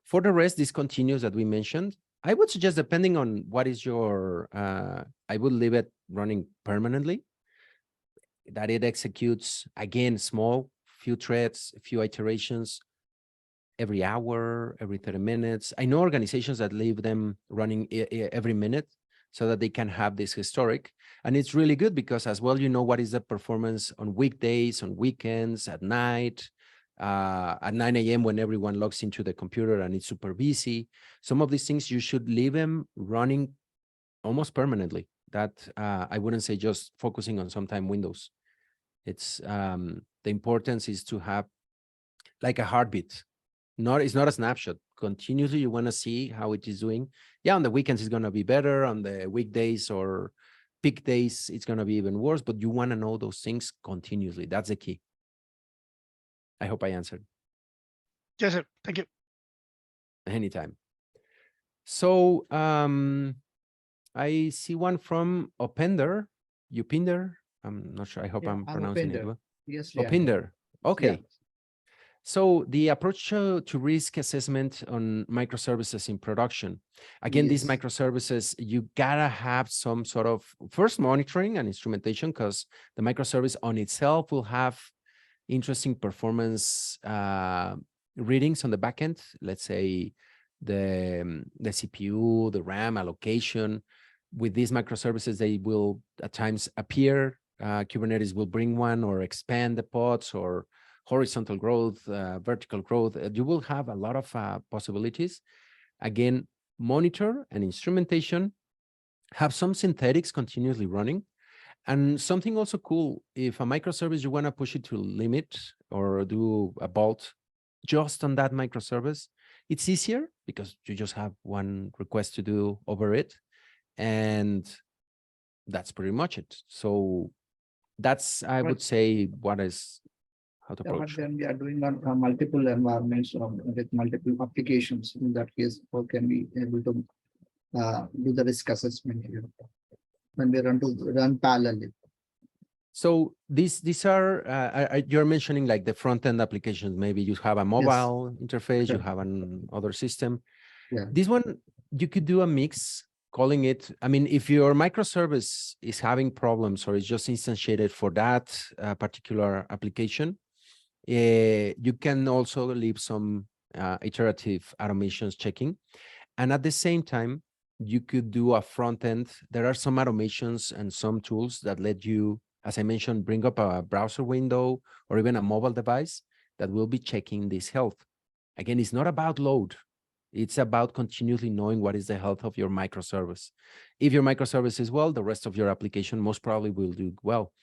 For the rest, this continuous that we mentioned, I would suggest, depending on what is your, I would leave it running permanently, that it executes, again, small, few threads, a few iterations, every hour, every 30 minutes. I know organizations that leave them running every minute so that they can have this historic. And it's really good because as well, you know what is the performance on weekdays, on weekends, at night, at 9 a.m. when everyone logs into the computer and it's super busy. Some of these things, you should leave them running almost permanently. That I wouldn't say just focusing on some time windows. It's the importance is to have like a heartbeat. It's not a snapshot. Continuously, you want to see how it is doing. Yeah, on the weekends, it's going to be better. On the weekdays or peak days, it's going to be even worse. But you want to know those things continuously. That's the key. I hope I answered. Yes, sir. Thank you. Anytime. So I see one from Upinder. I'm not sure. I hope I'm pronouncing it well. Yes, Upinder. Okay. Yeah. So the approach to risk assessment on microservices in production. Again, these Yes. microservices, you gotta have some sort of first monitoring and instrumentation, because the microservice on itself will have interesting performance readings on the backend. Let's say the CPU, the RAM allocation. with these microservices, they will at times appear. Kubernetes will bring one or expand the pods or horizontal growth, vertical growth. You will have a lot of possibilities. Again, monitor and instrumentation, have some synthetics continuously running. And something also cool, if a microservice, you want to push it to limit or do a bolt just on that microservice, it's easier because you just have one request to do over it. And that's pretty much it. So that's, I would say, what is how to But approach. then we are doing on multiple environments with multiple applications. In that case, how can we able to do the risk assessment here when we run parallelly? So these are you're mentioning like the front end applications. Maybe you have a mobile interface, you have an other system. Yeah. This one, you could do a mix, calling it, I mean, if your microservice is having problems or is just instantiated for that particular application, you can also leave some iterative automations checking. And at the same time, you could do a front end. There are some automations and some tools that let you, as I mentioned, bring up a browser window or even a mobile device that will be checking this health. Again, it's not about load. It's about continuously knowing what is the health of your microservice. If your microservice is well, the rest of your application most probably will do well.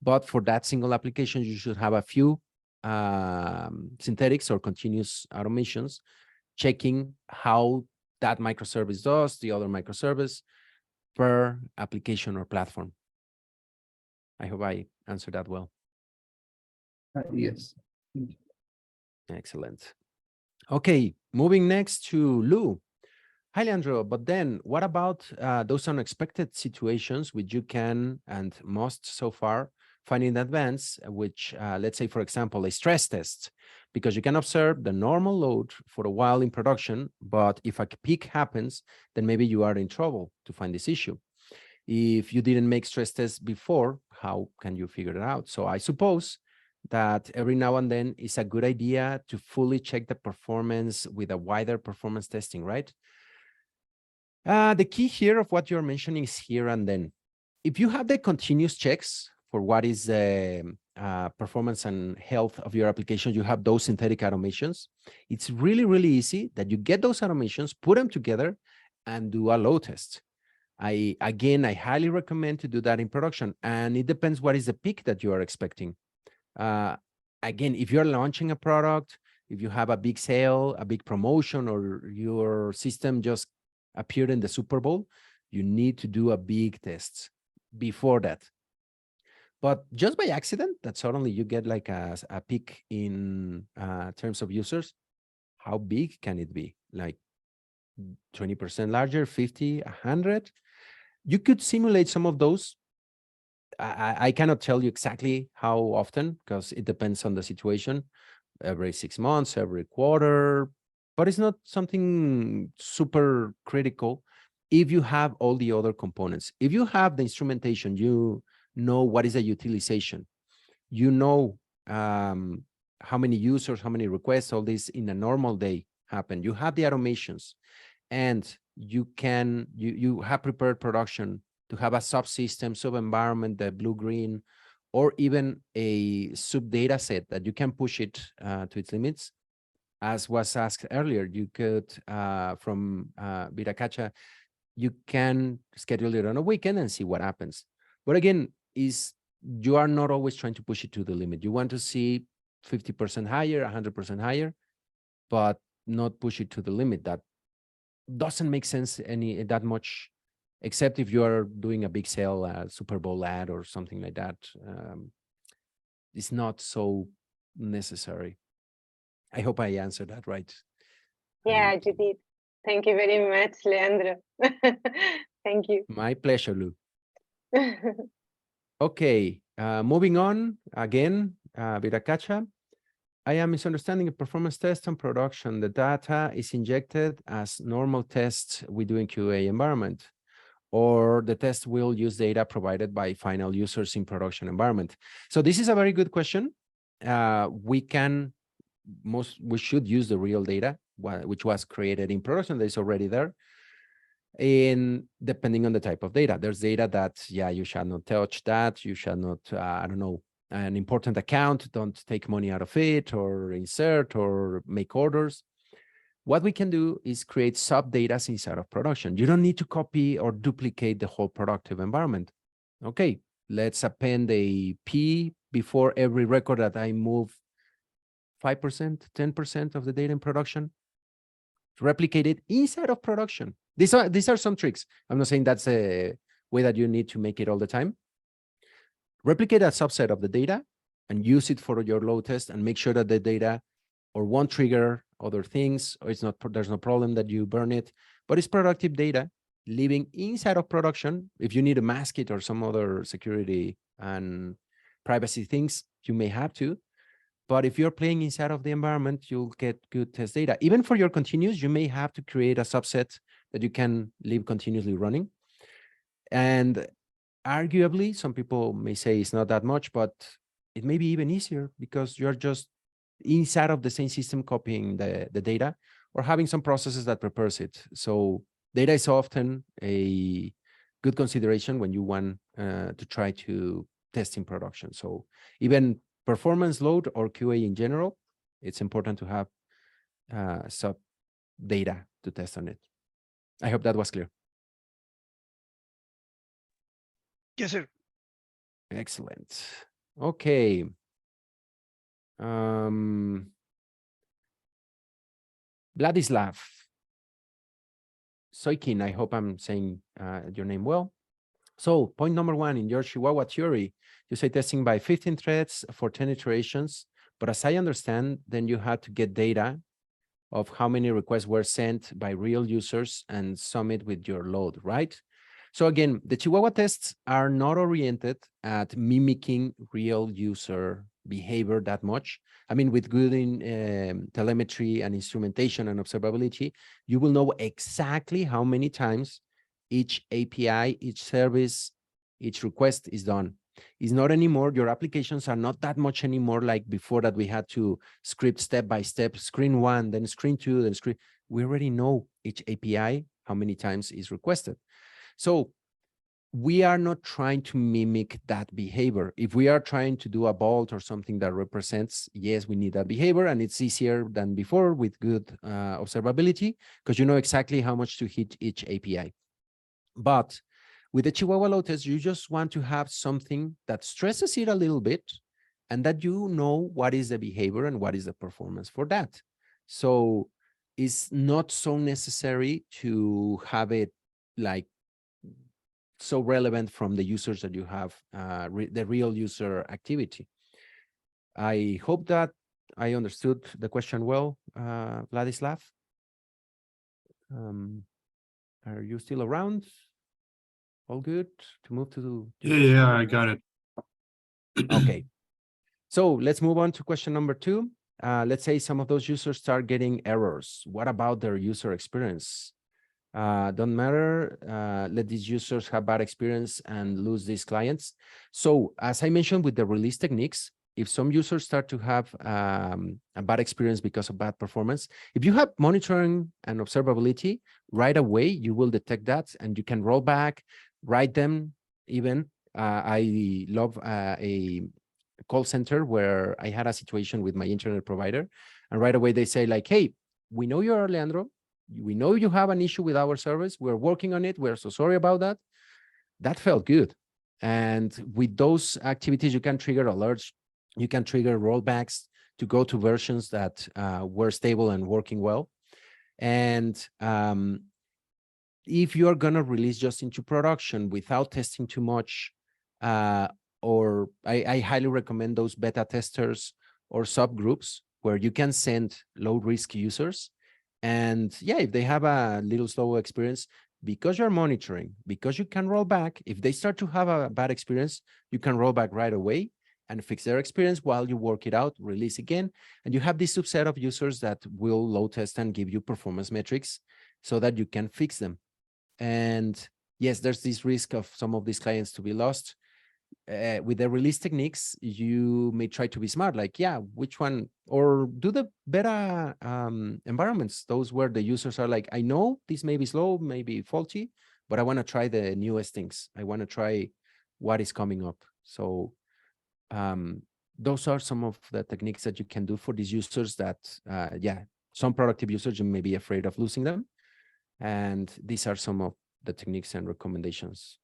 But for that single application, you should have a few synthetics or continuous automations checking how that microservice does, the other microservice per application or platform. I hope I answered that well. Yes. Excellent. Okay, moving next to Lou. Hi, Leandro, but then what about those unexpected situations which you can and must so far find in advance, which let's say, for example, a stress test, because you can observe the normal load for a while in production, but if a peak happens, then maybe you are in trouble to find this issue. If you didn't make stress tests before, how can you figure it out? So I suppose that every now and then it's a good idea to fully check the performance with a wider performance testing, right? The key here of what you're mentioning is here and then. If you have the continuous checks for what is the performance and health of your application, you have those synthetic automations. It's really, really easy that you get those automations, put them together and do a load test. I highly recommend to do that in production, and it depends what is the peak that you are expecting. Again, if you're launching a product, if you have a big sale, a big promotion, or your system just appeared in the Super Bowl, you need to do a big test before that. But just by accident, that suddenly you get like a peak in terms of users, how big can it be? Like 20% larger, 50, 100? You could simulate some of those. I cannot tell you exactly how often, because it depends on the situation. Every 6 months, every quarter, but it's not something super critical if you have all the other components. If you have the instrumentation, you know what is the utilization, you know how many users, how many requests, all this in a normal day happen. You have the automations, and you have prepared production to have a subsystem, sub-environment, the blue-green, or even a sub-data set that you can push it to its limits. As was asked earlier, you could, from Viracacha, you can schedule it on a weekend and see what happens. But again, you are not always trying to push it to the limit. You want to see 50% higher, 100% higher, but not push it to the limit. That doesn't make sense that much, except if you are doing a big sale, a Super Bowl ad or something like that. It's not so necessary. I hope I answered that right. Yeah, you did. Thank you very much, Leandro. Thank you. My pleasure, Lou. Okay, moving on again, Viracacha. I am misunderstanding a performance test on production. The data is injected as normal tests we do in QA environment, or the test will use data provided by final users in production environment. So this is a very good question. We should use the real data, which was created in production that is already there. in depending on the type of data. There's data that, yeah, you shall not touch that. You shall not, I don't know, an important account, don't take money out of it or insert or make orders. What we can do is create sub-data inside of production. You don't need to copy or duplicate the whole productive environment. Okay, let's append a P before every record that I move 5%, 10% of the data in production, replicate it inside of production. These are some tricks. I'm not saying that's a way that you need to make it all the time. Replicate a subset of the data and use it for your load test and make sure that the data or won't trigger other things, or it's not, there's no problem that you burn it, but it's productive data living inside of production. If you need to mask it or some other security and privacy things, you may have to. But if you're playing inside of the environment, you'll get good test data. Even for your continuous, you may have to create a subset that you can leave continuously running. And arguably, some people may say it's not that much, but it may be even easier because you're just inside of the same system copying the data or having some processes that prepares it. So data is often a good consideration when you want to try to test in production. So even performance load or QA in general, it's important to have sub data to test on it. I hope that was clear. Yes, sir. Excellent. Okay. Vladislav Soikin, I hope I'm saying your name well. So point number one, in your Chihuahua theory, you say testing by 15 threads for 10 iterations, but as I understand, then you had to get data of how many requests were sent by real users and sum it with your load, right? So again, the Chihuahua tests are not oriented at mimicking real user behavior that much. I mean, with good telemetry and instrumentation and observability, you will know exactly how many times each API, each service, each request is done. It's not anymore, your applications are not that much anymore like before that we had to script step by step, screen one, then screen two, then screen. We already know each API, how many times is requested. So we are not trying to mimic that behavior. If we are trying to do a vault or something that represents, yes, we need that behavior, and it's easier than before with good observability because you know exactly how much to hit each API. But with the Chihuahua Lotus, you just want to have something that stresses it a little bit and that you know what is the behavior and what is the performance for that. So it's not so necessary to have it like so relevant from the users that you have, the real user activity. I hope that I understood the question well, Vladislav. Are you still around? All good to move to? Yeah, I got it. Okay. So let's move on to question number two. Let's say some of those users start getting errors. What about their user experience? Don't matter, let these users have bad experience and lose these clients. So as I mentioned with the release techniques, if some users start to have a bad experience because of bad performance, if you have monitoring and observability, right away, you will detect that and you can roll back, write them even. I love a call center where I had a situation with my internet provider and right away they say like, hey, we know you're Leandro. We know you have an issue with our service. We're working on it. We're so sorry about that. That felt good. And with those activities, you can trigger alerts. You can trigger rollbacks to go to versions that were stable and working well. And if you're going to release just into production without testing too much, or I highly recommend those beta testers or subgroups where you can send low-risk users. And yeah, if they have a little slow experience, because you're monitoring, because you can roll back, if they start to have a bad experience, you can roll back right away and fix their experience while you work it out, release again. And you have this subset of users that will load test and give you performance metrics so that you can fix them. And yes, there's this risk of some of these clients to be lost. with the release techniques, you may try to be smart, like, yeah, which one, or do the beta environments, those where the users are like, I know this may be slow, maybe faulty, but I want to try the newest things. I want to try what is coming up. So those are some of the techniques that you can do for these users that, yeah, some productive users, you may be afraid of losing them. And these are some of the techniques and recommendations.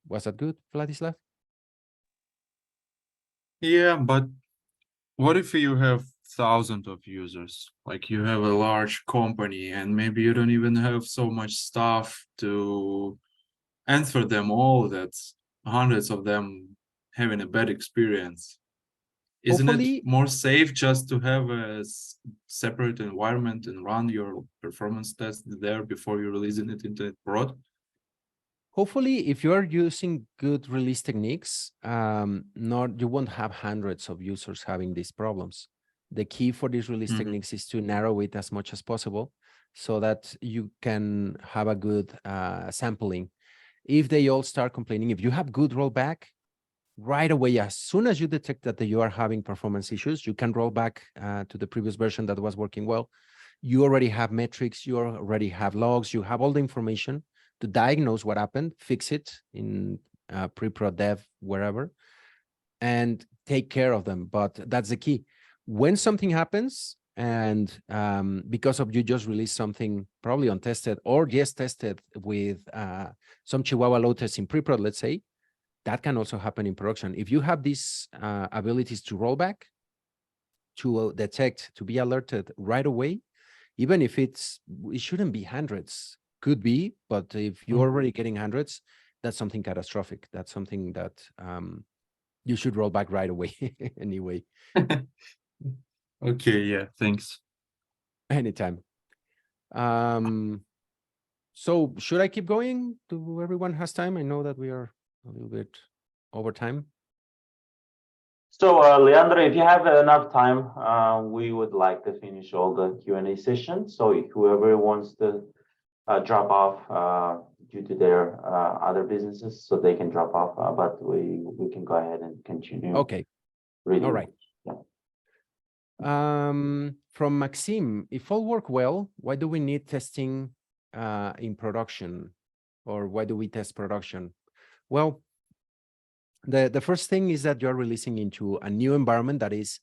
Was that good, Vladislav? Yeah, but what if you have thousands of users? Like you have a large company and maybe you don't even have so much staff to answer them all, that hundreds of them having a bad experience. Isn't Hopefully, it more safe just to have a separate environment and run your performance test there before you're releasing it into prod? hopefully, if you are using good release techniques, you won't have hundreds of users having these problems. The key for these release techniques is to narrow it as much as possible so that you can have a good sampling. If they all start complaining, if you have good rollback, right away, as soon as you detect that you are having performance issues, you can roll back to the previous version that was working well. You already have metrics, you already have logs, you have all the information to diagnose what happened, fix it in pre-prod dev, wherever, and take care of them. But that's the key. When something happens, and because of you just released something probably untested or just tested with some Chihuahua Lotus in pre-prod, let's say, that can also happen in production. If you have these abilities to roll back, to detect, to be alerted right away, even if it shouldn't be hundreds, could be, but if you're already getting hundreds, that's something catastrophic. That's something that you should roll back right away anyway. Okay, yeah, thanks. Anytime. So should I keep going? Do everyone has time? I know that we are a little bit over time. So, Leandro, if you have enough time, we would like to finish all the Q&A session. So if whoever wants to drop off due to their other businesses, so they can drop off, but we can go ahead and continue. Okay. Reading. All right. Yeah. From Maxime, if all work well, why do we need testing in production? Or why do we test production? Well, the first thing is that you're releasing into a new environment that is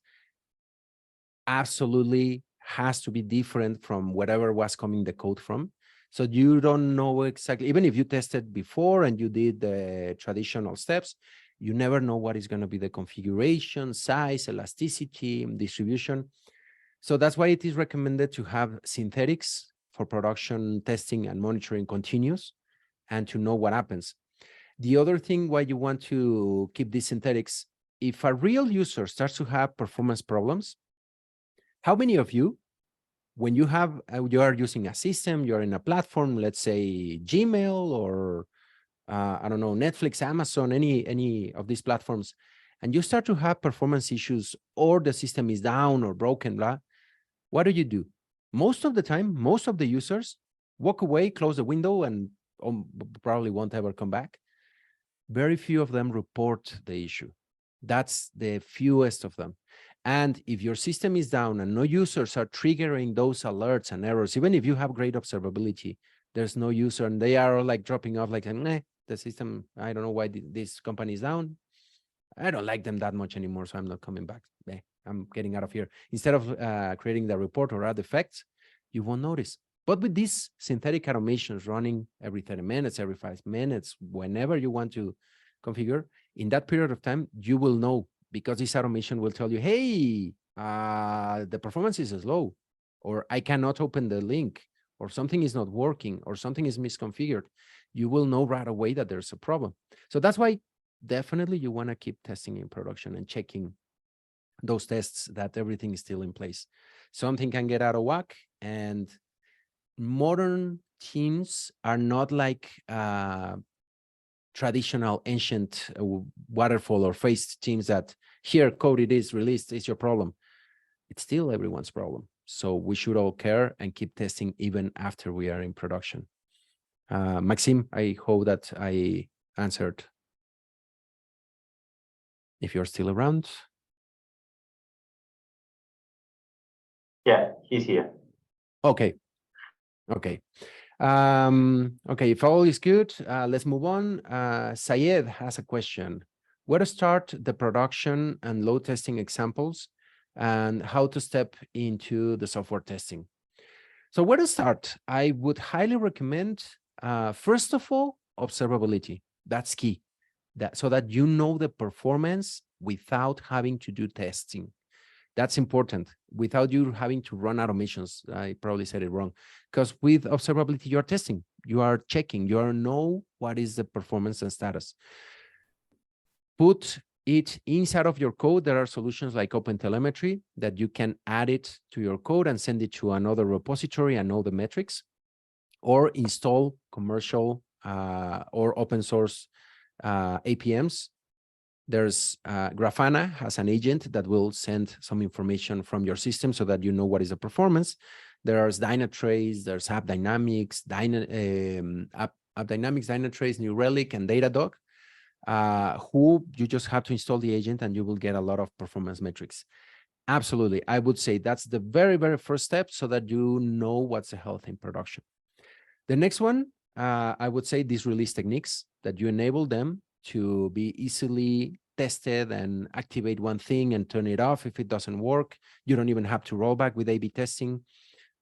absolutely has to be different from whatever was coming the code from. So you don't know exactly, even if you tested before and you did the traditional steps, you never know what is going to be the configuration, size, elasticity, distribution. So that's why it is recommended to have synthetics for production testing and monitoring continuous and to know what happens. The other thing why you want to keep these synthetics, if a real user starts to have performance problems, how many of you, when you have, you are using a system, you're in a platform, let's say Gmail or I don't know, Netflix, Amazon, any of these platforms, and you start to have performance issues or the system is down or broken, blah, what do? Most of the time, most of the users walk away, close the window, and probably won't ever come back. Very few of them report the issue. That's the fewest of them. And if your system is down and no users are triggering those alerts and errors, even if you have great observability, there's no user and they are all like dropping off like, nah, the system, I don't know why this company is down. I don't like them that much anymore, so I'm not coming back. I'm getting out of here. Instead of creating the report or add effects, you won't notice. But with these synthetic automations running every 30 minutes, every 5 minutes, whenever you want to configure, in that period of time, you will know because this automation will tell you, hey, the performance is slow, or I cannot open the link, or something is not working, or something is misconfigured. You will know right away that there's a problem. So that's why definitely you want to keep testing in production and checking those tests that everything is still in place. Something can get out of whack, and modern teams are not like traditional ancient waterfall or phased teams that here code it is released, it's your problem. It's still everyone's problem. So we should all care and keep testing even after we are in production. Maxime, I hope that I answered. if you're still around. Yeah, he's here. Okay. Okay. Okay, if all is good, let's move on. Syed has a question. Where to start the production and load testing examples and how to step into the software testing? So where to start? I would highly recommend, first of all, observability. That's key. So that you know the performance without having to do testing. That's important, without you having to run automations. I probably said it wrong, because with observability, you're testing, you are checking, you know what is the performance and status. Put it inside of your code. There are solutions like OpenTelemetry that you can add it to your code and send it to another repository and know the metrics, or install commercial or open source APMs. There's Grafana has an agent that will send some information from your system so that you know what is the performance. There's Dynatrace, there's AppDynamics, AppDynamics, Dynatrace, New Relic, and Datadog, who you just have to install the agent and you will get a lot of performance metrics. Absolutely. I would say that's the very, very first step so that you know what's the health in production. The next one, I would say these release techniques that you enable them to be easily tested and activate one thing and turn it off if it doesn't work. You don't even have to roll back with A/B testing.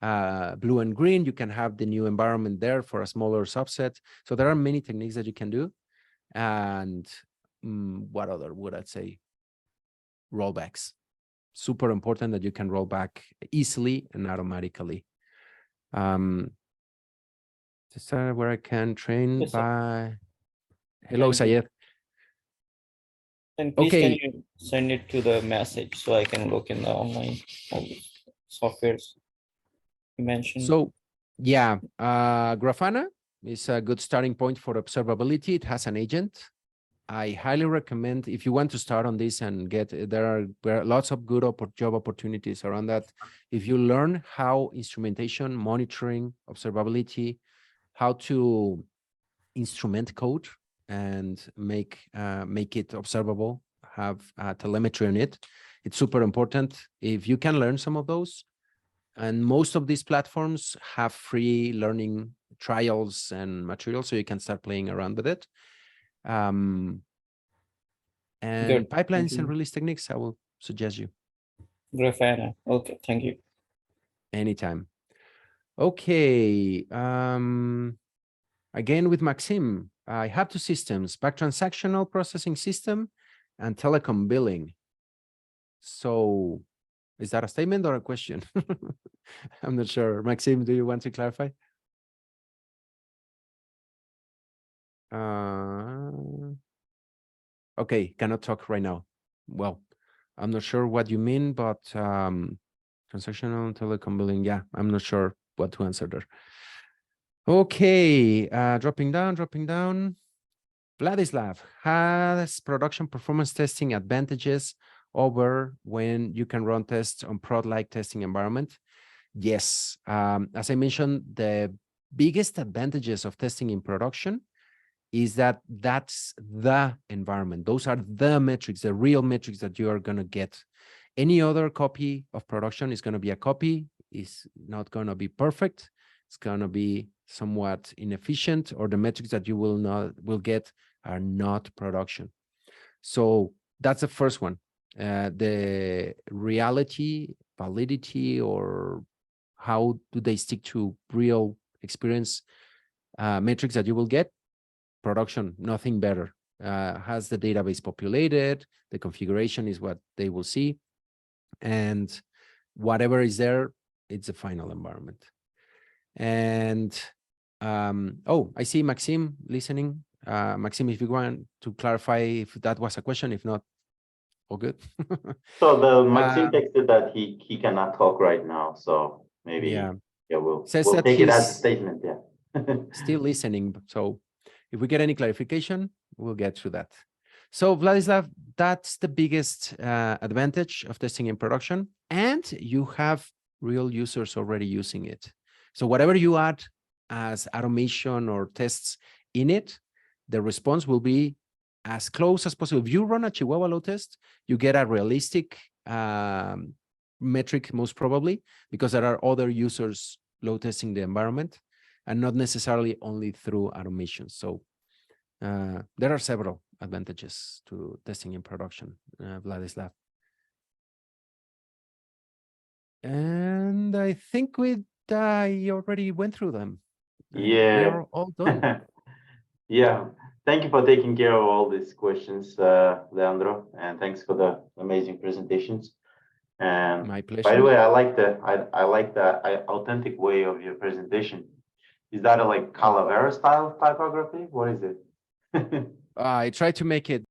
Blue and green, you can have the new environment there for a smaller subset. So there are many techniques that you can do. And what other would I say? Rollbacks. Super important that you can roll back easily and automatically. To start where I can train Yes, by... Hello, Thank you. Syed. And please Okay. can you send it to the message so I can look in the online softwares you mentioned? So yeah, Grafana is a good starting point for observability. It has an agent. I highly recommend, if you want to start on this and there are lots of good job opportunities around that. If you learn how instrumentation, monitoring, observability, how to instrument code and make it observable, have telemetry on it, it's super important. If you can learn some of those, and most of these platforms have free learning trials and materials, so you can start playing around with it. And Good. Thank pipelines and you. release techniques, I will suggest you. Grafana. Okay, thank you. Anytime. Okay. Again with Maxim, I have two systems, back transactional processing system and telecom billing. So is that a statement or a question? I'm not sure. Maxim, do you want to clarify? Okay, cannot talk right now. Well, I'm not sure what you mean, but transactional telecom billing, yeah, I'm not sure what to answer there. Okay, dropping down. Vladislav, has production performance testing advantages over when you can run tests on prod-like testing environment? Yes, as I mentioned, the biggest advantages of testing in production is that that's the environment. Those are the metrics, the real metrics that you are going to get. Any other copy of production is going to be a copy, is not going to be perfect. It's going to be somewhat inefficient, or the metrics that you will get are not production. So that's the first one. The reality, validity, or how do they stick to real experience metrics that you will get? Production, nothing better. Has the database populated? The configuration is what they will see. And whatever is there, it's the final environment. And oh, I see Maxim listening. Maxim, if you want to clarify if that was a question, if not, all good. So the Maxim texted that he cannot talk right now, so maybe yeah, we'll that take it as a he's statement. Yeah. still listening. So if we get any clarification, we'll get through that. So Vladislav, that's the biggest advantage of testing in production, and you have real users already using it. So whatever you add as automation or tests in it, the response will be as close as possible. If you run a Chihuahua Lotus, you get a realistic metric most probably, because there are other users load testing the environment and not necessarily only through automation. So there are several advantages to testing in production, Vladislav. And I think I already went through them. We Yeah. are all done. Yeah. Thank you for taking care of all these questions, Leandro, and thanks for the amazing presentations. And My pleasure. by the way, I like the authentic way of your presentation. Is that a like Calavera style typography? What is it? I try to make it